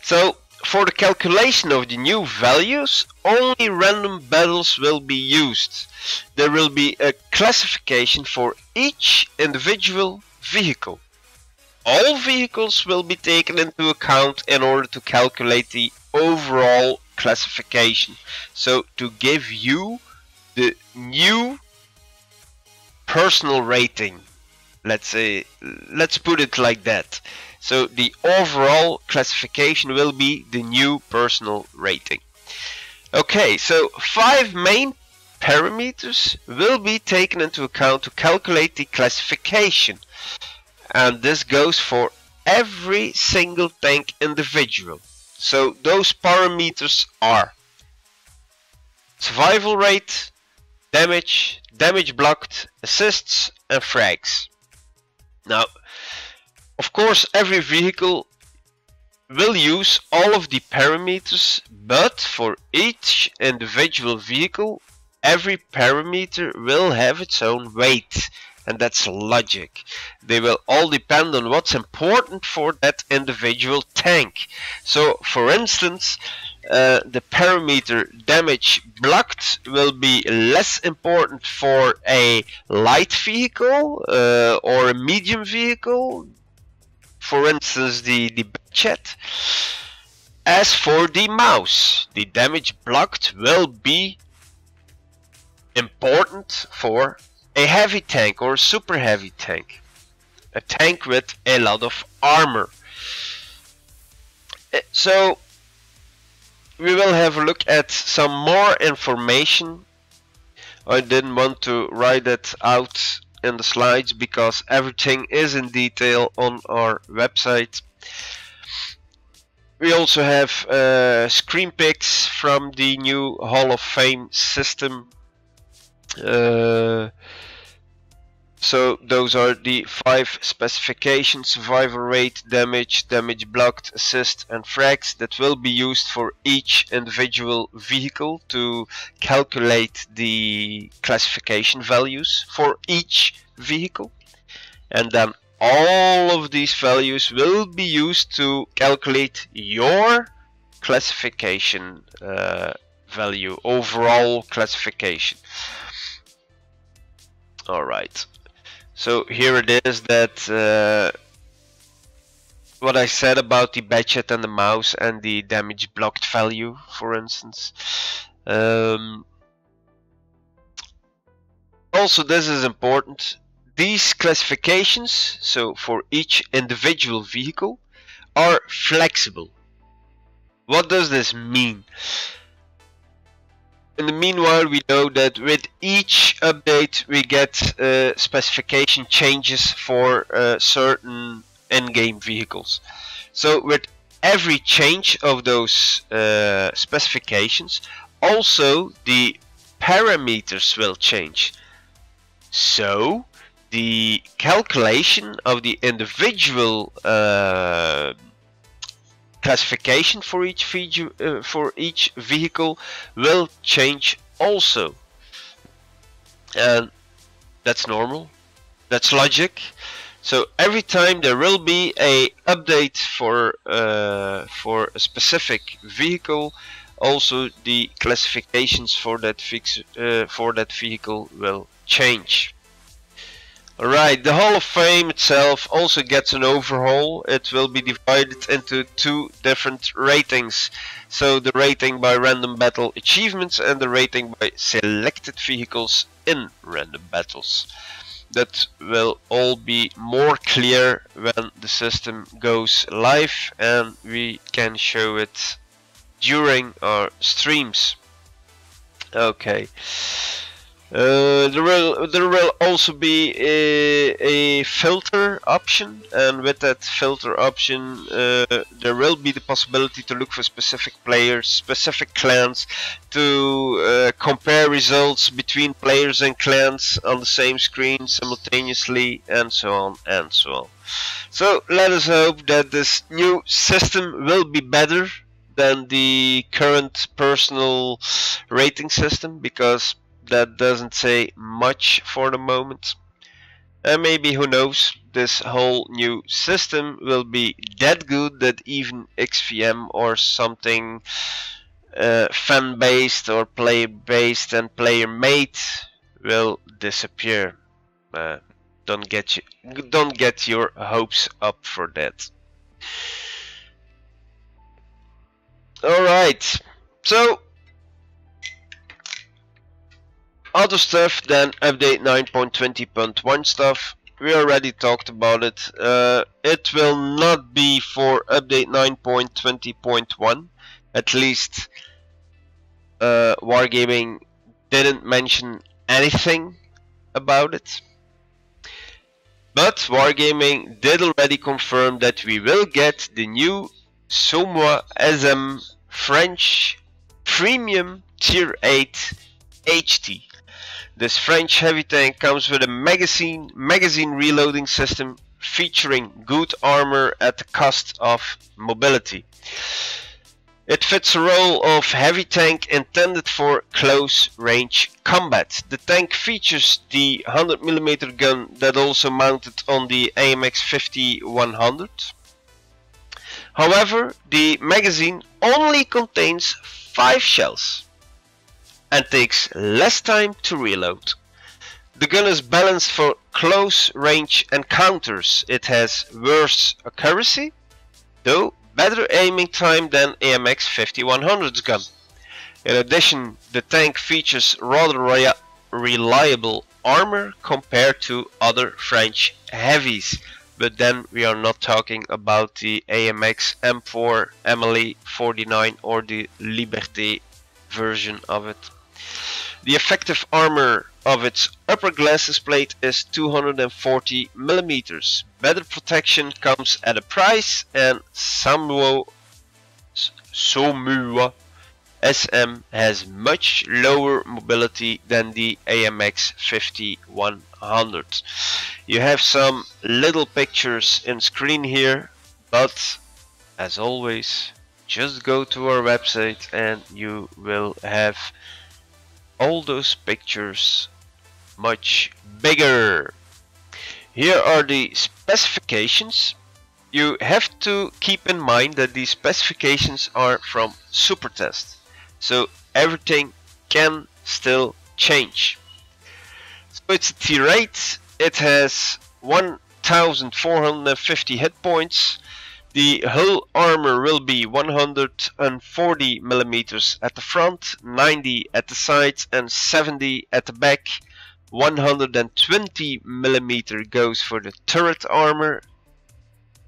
So for the calculation of the new values, only random battles will be used. There will be a classification for each individual vehicle. All vehicles will be taken into account in order to calculate the overall classification. So to give you the new personal rating, let's put it like that. So the overall classification will be the new personal rating. Okay, so 5 main parameters will be taken into account to calculate the classification, and this goes for every single tank individual. So those parameters are survival rate, damage, damage blocked, assists and frags. Now, of course, every vehicle will use all of the parameters, but for each individual vehicle every parameter will have its own weight, and that's logic. They will all depend on what's important for that individual tank. So for instance, the parameter damage blocked will be less important for a light vehicle or a medium vehicle, for instance the budget. As for the mouse, the damage blocked will be important for a heavy tank or a super heavy tank, a tank with a lot of armor. So we will have a look at some more information. I didn't want to write it out in the slides because everything is in detail on our website. We also have screen pics from the new Hall of Fame system. So those are the 5 specifications: survival rate, damage, damage blocked, assist and frags, that will be used for each individual vehicle to calculate the classification values for each vehicle. And then all of these values will be used to calculate your classification value, overall classification. Alright, so here it is, that what I said about the budget and the mouse and the damage blocked value, for instance. Also, this is important. These classifications, so for each individual vehicle, are flexible. What does this mean? In the meanwhile, we know that with each update we get specification changes for certain in-game vehicles. So with every change of those specifications, also the parameters will change. So the calculation of the individual classification for each vehicle will change also, and that's normal, that's logic. So every time there will be a update for a specific vehicle, also the classifications for that vehicle will change. Alright, the Hall of Fame itself also gets an overhaul. It will be divided into 2 different ratings. So the rating by random battle achievements and the rating by selected vehicles in random battles. That will all be more clear when the system goes live and we can show it during our streams. Okay. There will also be a filter option, and with that filter option there will be the possibility to look for specific players, specific clans, to compare results between players and clans on the same screen simultaneously, and so on and so on. So let us hope that this new system will be better than the current personal rating system, because that doesn't say much for the moment. And maybe, who knows, this whole new system will be that good that even XVM or something fan based or player based and player made will disappear. Don't get your hopes up for that. Alright, so other stuff than update 9.20.1 stuff, we already talked about it. It will not be for update 9.20.1, at least Wargaming didn't mention anything about it. But Wargaming did already confirm that we will get the new Somois SM French Premium Tier 8 HT. This French heavy tank comes with a magazine reloading system featuring good armor at the cost of mobility. It fits a role of heavy tank intended for close range combat. The tank features the 100mm gun that also mounted on the AMX 50-100. However, the magazine only contains 5 shells and takes less time to reload. The gun is balanced for close range encounters. It has worse accuracy, though better aiming time than AMX 50-100's gun. In addition, the tank features rather reliable armor compared to other French heavies. But then we are not talking about the AMX M4, MLE 49 or the Liberté version of it. The effective armor of its upper glasses plate is 240mm. Better protection comes at a price, and Somua SM has much lower mobility than the AMX 50-100. You have some little pictures in screen here, but as always, just go to our website and you will have all those pictures much bigger. Here are the specifications. You have to keep in mind that these specifications are from Supertest, so everything can still change. So it's a T8, it has 1450 hit points. The hull armor will be 140mm at the front, 90 at the sides and 70 at the back. 120mm goes for the turret armor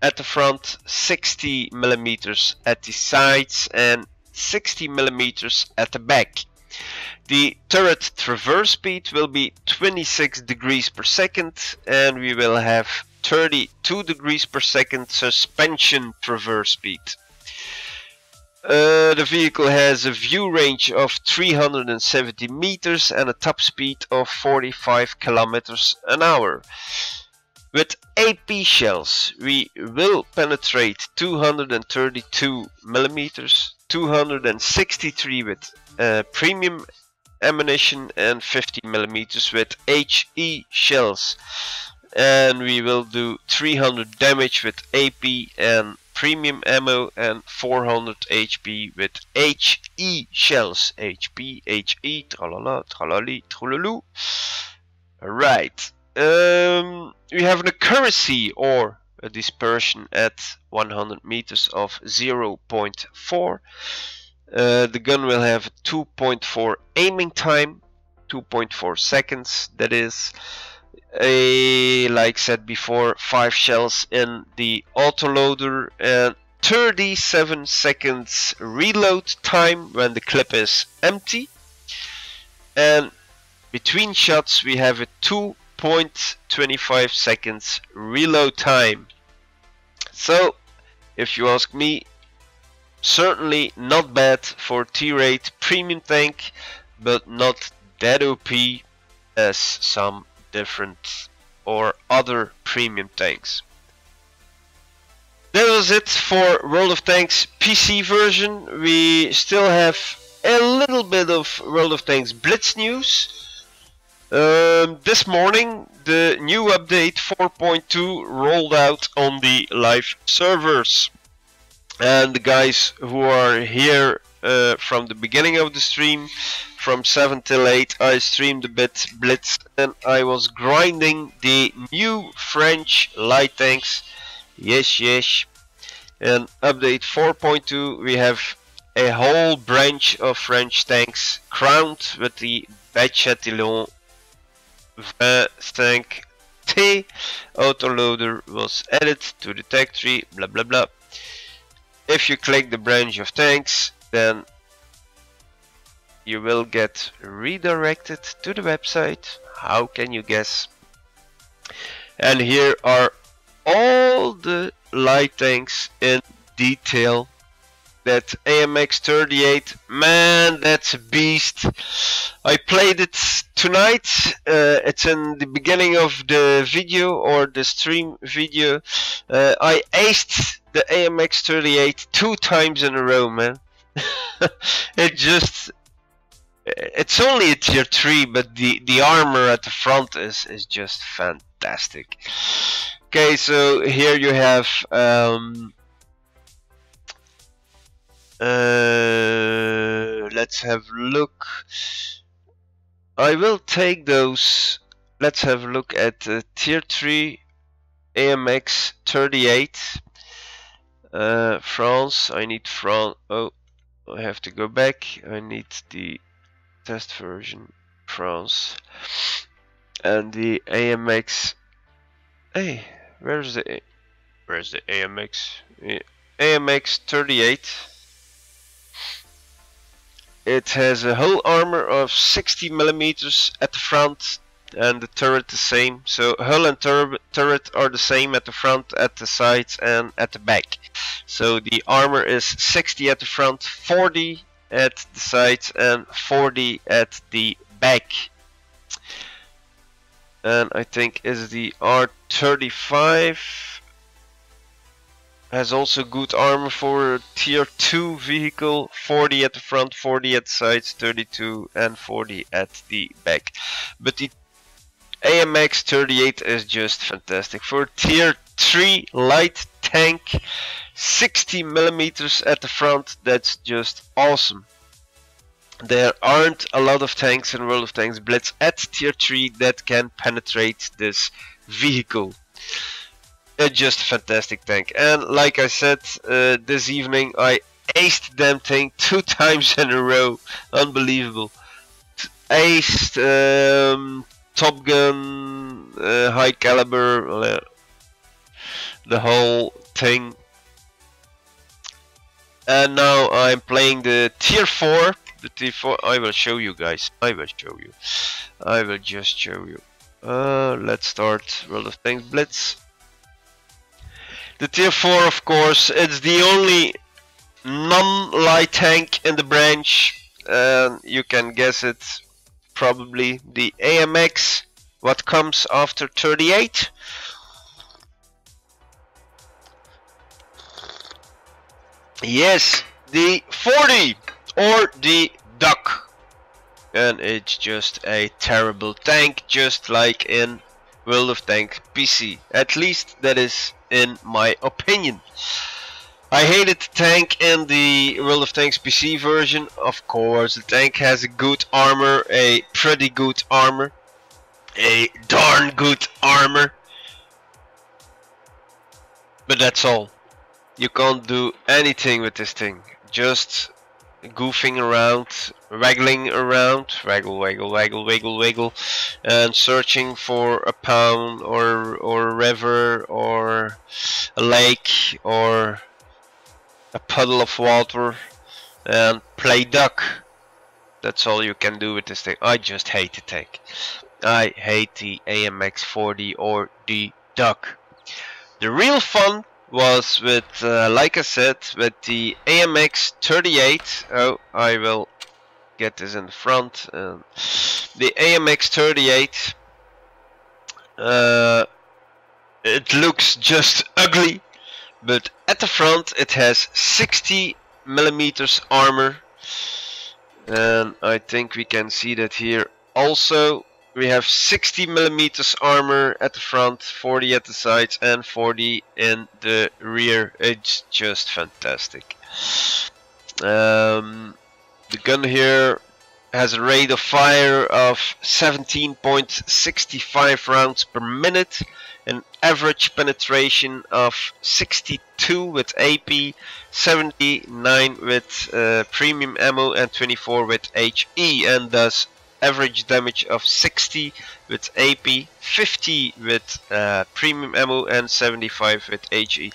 at the front, 60mm at the sides and 60mm at the back. The turret traverse speed will be 26 degrees per second, and we will have 32 degrees per second suspension traverse speed. The vehicle has a view range of 370 meters and a top speed of 45 kilometers an hour. With AP shells, we will penetrate 232 millimeters, 263 with premium ammunition, and 50 millimeters with HE shells. And we will do 300 damage with AP and premium ammo, and 400 HP with HE shells. HP, HE, tralala, tralali, trulaloo. Alright. We have an accuracy or a dispersion at 100 meters of 0.4. The gun will have a 2.4 aiming time, 2.4 seconds, that is. Like said before, 5 shells in the autoloader and 37 seconds reload time when the clip is empty. And between shots we have a 2.25 seconds reload time. So if you ask me, certainly not bad for T8 premium tank, but not that OP as some different or other premium tanks. That was it for World of Tanks PC version. We still have a little bit of World of Tanks Blitz news. This morning the new update 4.2 rolled out on the live servers, and the guys who are here from the beginning of the stream, from 7 till 8, I streamed a bit Blitz and I was grinding the new French light tanks. Yes, yes. And update 4.2, we have a whole branch of French tanks crowned with the Chatillon 25T. Autoloader was added to the tag tree, blah blah blah. If you click the branch of tanks, then you will get redirected to the website. How can you guess? And here are all the light tanks in detail. That AMX 38, man, that's a beast. I played it tonight. It's in the beginning of the video or the stream video. I aced the AMX 38 2 times in a row, man. It's only a tier 3, but the armor at the front is just fantastic. Okay, so here you have let's have a look. I will take those. Let's have a look at tier 3 AMX 38 France. I need France. Oh, I have to go back. I need the test version France and the AMX. Hey, where's the AMX? AMX 38. It has a hull armor of 60 millimeters at the front, and the turret the same. So hull and turret are the same at the front, at the sides, and at the back. So the armor is 60 at the front, 40 at the sides, and 40 at the back. And I think is the R35 has also good armor for a tier 2 vehicle. 40 at the front, 40 at the sides, 32 and 40 at the back. But the AMX 38 is just fantastic. For tier 3 light tank, 60 millimeters at the front, that's just awesome. There aren't a lot of tanks in World of Tanks Blitz at tier 3 that can penetrate this vehicle. It's just a fantastic tank. And like I said, this evening I aced the damn thing 2 times in a row. Unbelievable. Aced Top Gun, high caliber, the whole thing. And now I'm playing the tier 4. The tier 4, I will show you guys. I will just show you. Let's start World of Tanks Blitz. The tier 4, of course, it's the only non-light tank in the branch. You can guess it, probably the AMX. What comes after 38? Yes, the 40 or the Duck. And it's just a terrible tank, just like in World of Tanks PC. At least that is in my opinion. I hated the tank in the World of Tanks PC version. Of course, the tank has a good armor, a pretty good armor, a darn good armor. But that's all. You can't do anything with this thing. Just goofing around, waggling around, waggle, waggle, waggle, wiggle, wiggle, and searching for a pond or a river or a lake or a puddle of water and play duck. That's all you can do with this thing. I just hate the tank. I hate the AMX 40 or the Duck. The real fun was with, like I said, with the AMX 38. Oh, I will get this in the front. The AMX 38. It looks just ugly, but at the front it has 60 millimeters armor, and I think we can see that here also. We have 60 millimeters armor at the front, 40 at the sides, and 40 in the rear. It's just fantastic. The gun here has a rate of fire of 17.65 rounds per minute, an average penetration of 62 with AP, 79 with premium ammo, and 24 with HE, and thus average damage of 60 with AP, 50 with premium ammo, and 75 with HE.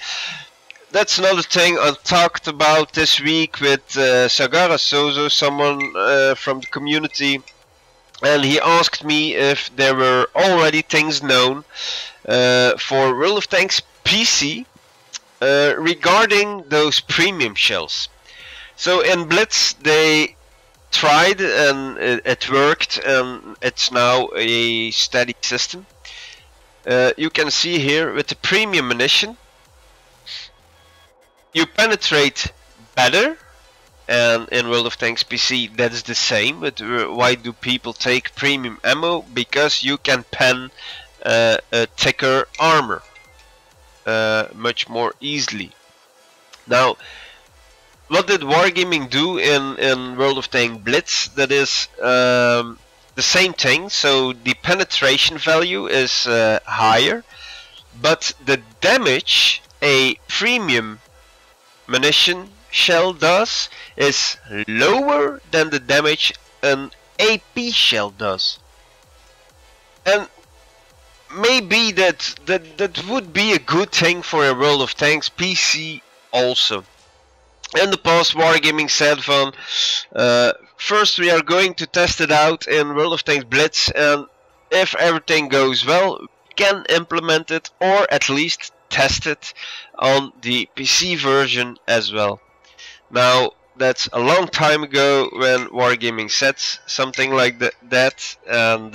That's another thing I talked about this week with Sagara Sozo, someone from the community, and he asked me if there were already things known for World of Tanks PC regarding those premium shells. So in Blitz they tried and it worked, and it's now a steady system. You can see here with the premium munition you penetrate better and in World of Tanks PC that's the same. But why do people take premium ammo? Because you can pen a thicker armor much more easily. Now, what did Wargaming do in World of Tanks Blitz? That is the same thing. So the penetration value is higher, but the damage a premium munition shell does is lower than the damage an AP shell does. And maybe that would be a good thing for a World of Tanks PC also. In the past, Wargaming said van, first we are going to test it out in World of Tanks Blitz, and if everything goes well, we can implement it or at least test it on the PC version as well. Now, that's a long time ago when Wargaming said something like that, and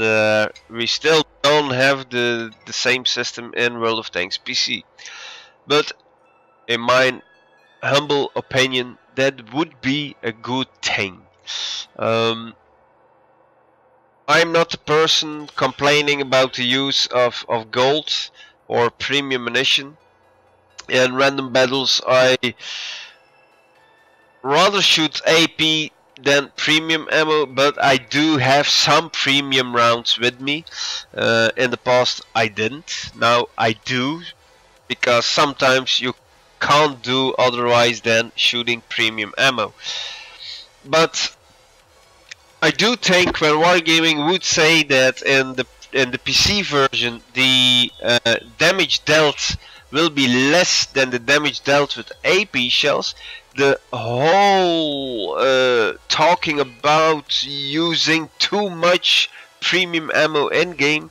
we still don't have the same system in World of Tanks PC. But in my humble opinion, that would be a good thing. I'm not a person complaining about the use of gold or premium munition. In random battles, I rather shoot AP than premium ammo, but I do have some premium rounds with me. In the past I didn't, now I do, because sometimes you can't do otherwise than shooting premium ammo. But I do think when Wargaming would say that in the PC version the damage dealt will be less than the damage dealt with AP shells, the whole talking about using too much premium ammo in game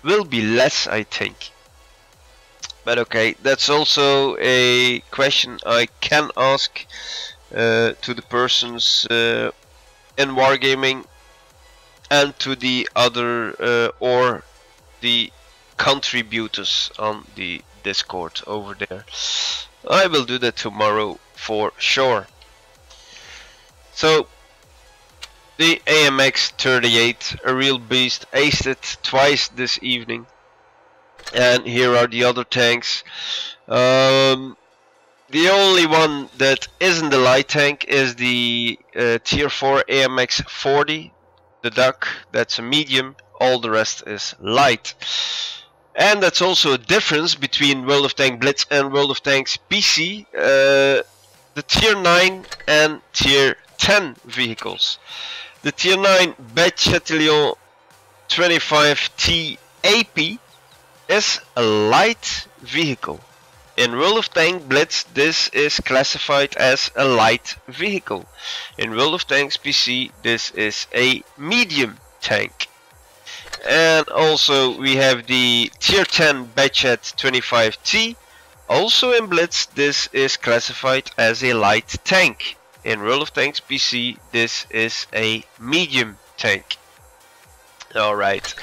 will be less, I think. But okay, that's also a question I can ask to the persons in Wargaming and to the other or the contributors on the Discord over there. I will do that tomorrow for sure. So the AMX 38, a real beast, aced it twice this evening. And here are the other tanks. The only one that isn't the light tank is the tier 4 AMX 40, the duck. That's a medium, all the rest is light. And that's also a difference between World of Tanks Blitz and World of Tanks PC. The tier 9 and tier 10 vehicles. The tier 9 Chatillon 25T AP is a light vehicle. In World of Tanks Blitz this is classified as a light vehicle. In World of Tanks PC this is a medium tank. And also we have the tier 10 Chat 25T. Also in Blitz this is classified as a light tank. In World of Tanks PC this is a medium tank. Alright,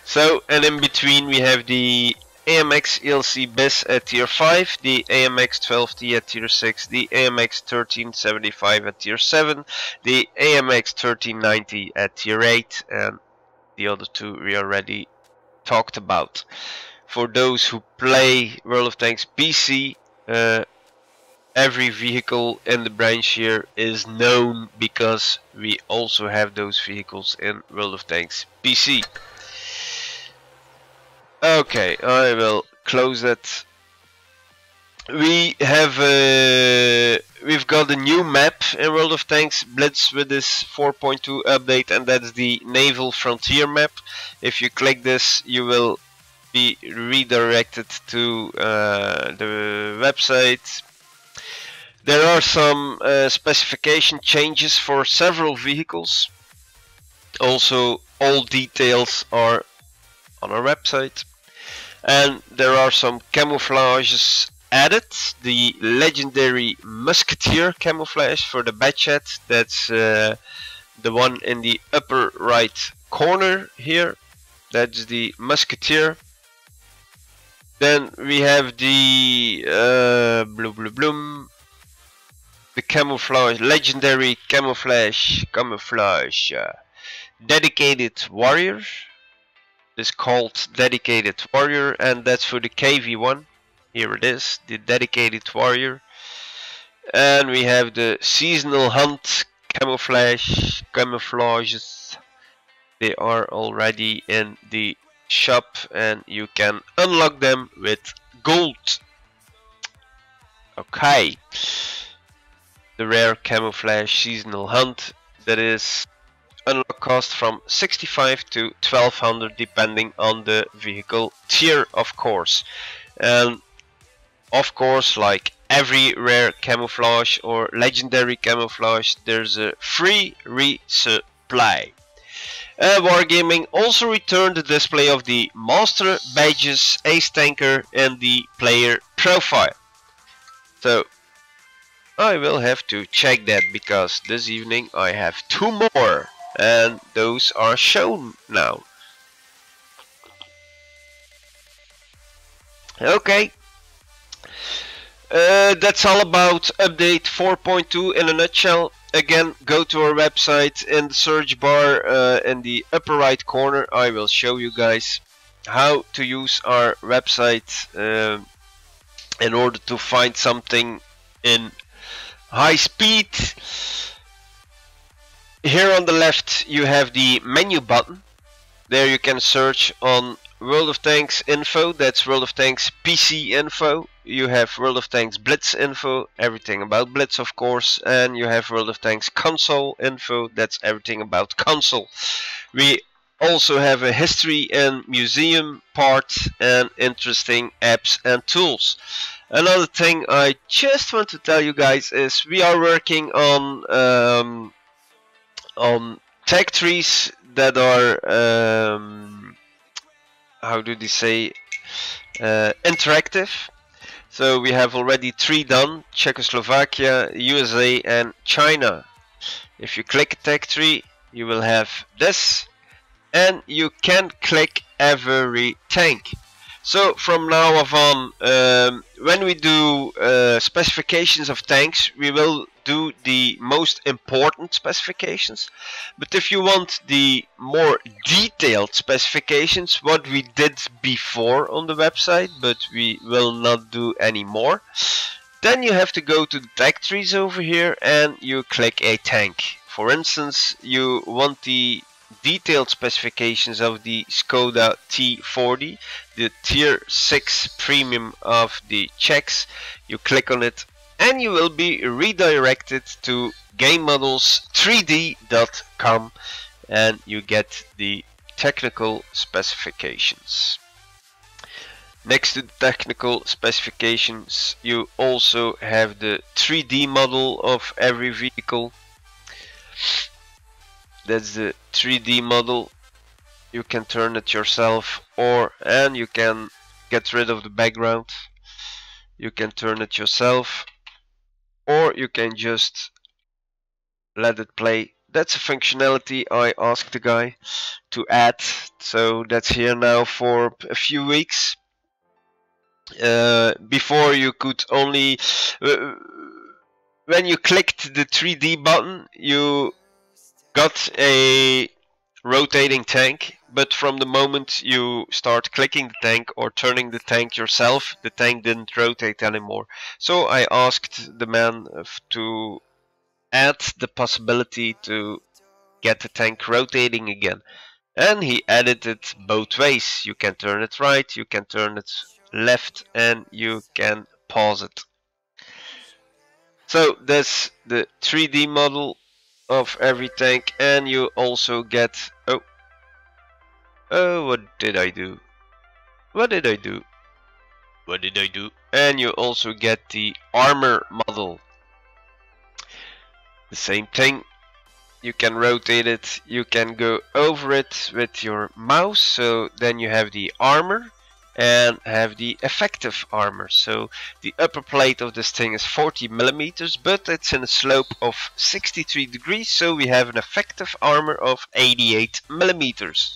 so and in between we have the AMX ELC BIS at tier 5, the AMX 12T at tier 6, the AMX 1375 at tier 7, the AMX 1390 at tier 8, and the other two we already talked about. For those who play World of Tanks PC, every vehicle in the branch here is known because we also have those vehicles in World of Tanks PC. Okay, I will close that. We have we've got a new map in World of Tanks Blitz with this 4.2 update, and that's the Naval Frontier map. If you click this, you will be redirected to the website. There are some specification changes for several vehicles. Also, all details are on our website. And there are some camouflages added. The legendary Musketeer camouflage for the Batchat. That's the one in the upper right corner here. That's the Musketeer. Then we have the the the camouflage, legendary camouflage, dedicated warrior. This called dedicated warrior, and that's for the KV1. Here it is, the dedicated warrior. And we have the seasonal hunt camouflages. They are already in the shop, and you can unlock them with gold. Okay. The rare camouflage seasonal hunt, that is unlock cost from 65 to 1200 depending on the vehicle tier, of course. And of course, like every rare camouflage or legendary camouflage, there's a free resupply. Wargaming also returned the display of the Master Badges Ace Tanker in the player profile. So I will have to check that, because this evening I have 2 more and those are shown now. Okay. That's all about update 4.2 in a nutshell. Again, go to our website. In the search bar in the upper right corner, I will show you guys how to use our website in order to find something in high speed. Here on the left you have the menu button. There you can search on World of Tanks info, that's World of Tanks PC info. You have World of Tanks Blitz info, everything about Blitz of course, and you have World of Tanks console info, that's everything about console. We also have a history and museum part and interesting apps and tools. Another thing I just want to tell you guys is we are working on tech trees that are how do they say, interactive. So we have already 3 done: Czechoslovakia, USA and China. If you click a tech tree you will have this, and you can click every tank. So from now on, when we do specifications of tanks, we will do the most important specifications. But if you want the more detailed specifications, what we did before on the website, but we will not do anymore, then you have to go to the tech trees over here and you click a tank. For instance, you want the detailed specifications of the Skoda T40, the tier 6 premium of the Czechs. You click on it and you will be redirected to GameModels3D.com and you get the technical specifications. Next to the technical specifications you also have the 3D model of every vehicle. That's the 3D model. You can turn it yourself, and you can get rid of the background. You can turn it yourself, or you can just let it play. That's a functionality I asked the guy to add, so that's here now for a few weeks. Before you could only, when you clicked the 3D button, you got a rotating tank, but from the moment you start clicking the tank or turning the tank yourself, the tank didn't rotate anymore. So I asked the man to add the possibility to get the tank rotating again, and he added it both ways. You can turn it right, you can turn it left, and you can pause it. So that's the 3D model of every tank, and you also get what did I do? And you also get the armor model. The same thing. You can rotate it, you can go over it with your mouse, so then you have the armor and have the effective armor. So the upper plate of this thing is 40 millimeters, but it's in a slope of 63 degrees, so we have an effective armor of 88 millimeters,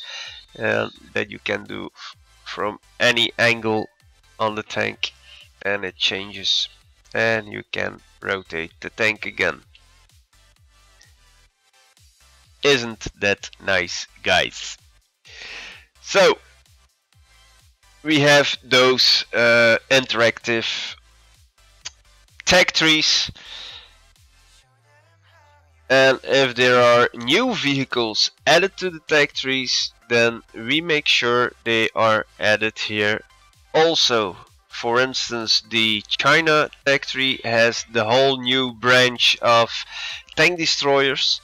and that you can do from any angle on the tank, and it changes, and you can rotate the tank again. Isn't that nice, guys? So we have those interactive tag trees, and if there are new vehicles added to the tag trees, then we make sure they are added here also. For instance, the China tag tree has the whole new branch of tank destroyers.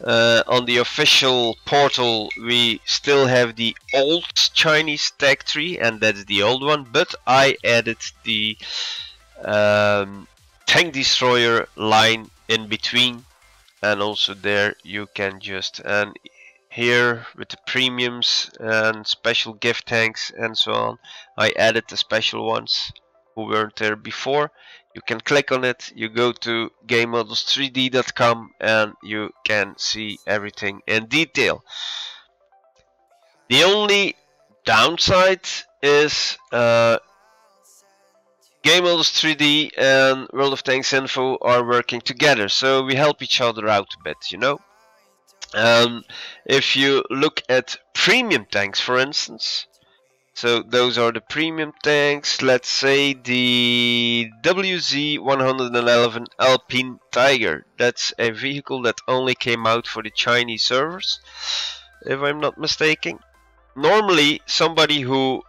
On the official portal we still have the old Chinese tag tree, and that's the old one, but I added the tank destroyer line in between, and also there you can just, and here with the premiums and special gift tanks and so on, I added the special ones who weren't there before. You can click on it, you go to GameModels3D.com, and you can see everything in detail. The only downside is GameModels3D and World of Tanks Info are working together, so we help each other out a bit, you know. If you look at premium tanks, for instance, so those are the premium tanks. Let's say the WZ-111 Alpine Tiger. That's a vehicle that only came out for the Chinese servers, if I'm not mistaken. Normally, somebody who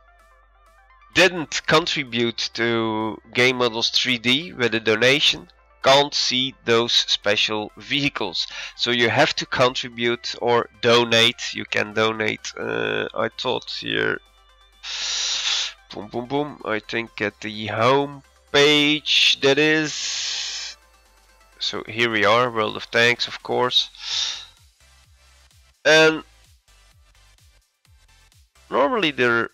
didn't contribute to Game Models 3D with a donation can't see those special vehicles, so you have to contribute or donate. You can donate, I thought here, boom boom boom, I think at the home page, that is. So here we are, World of Tanks, of course, and normally there,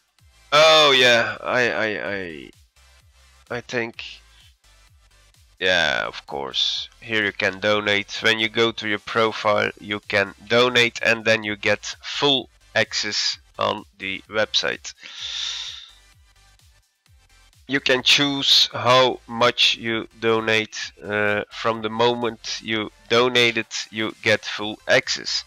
oh yeah, I think, yeah, of course, here you can donate. When you go to your profile you can donate, and then you get full access on the website. You can choose how much you donate. From the moment you donate it, you get full access.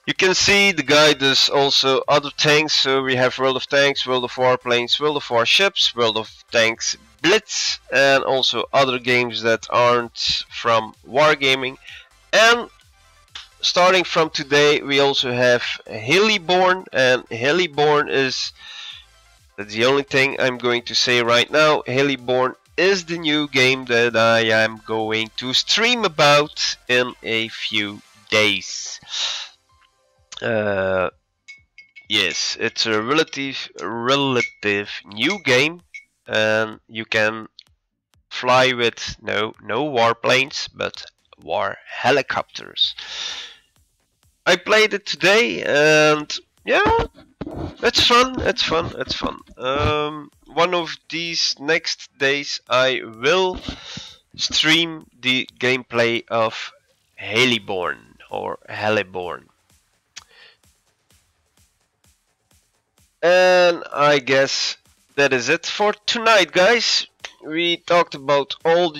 You can see the guide does also other tanks, so we have World of Tanks, World of Warplanes, World of Warships, World of Tanks Blitz, and also other games that aren't from Wargaming. And starting from today we also have Heliborn, and Heliborn is, that's the only thing I'm going to say right now, Heliborn is the new game that I am going to stream about in a few days. Yes, it's a relative new game, and you can fly with no warplanes, but war helicopters. I played it today, and yeah, it's fun. It's fun. It's fun. One of these next days I will stream the gameplay of Heliborn or Heliborn. And I guess that is it for tonight, guys. We talked about all the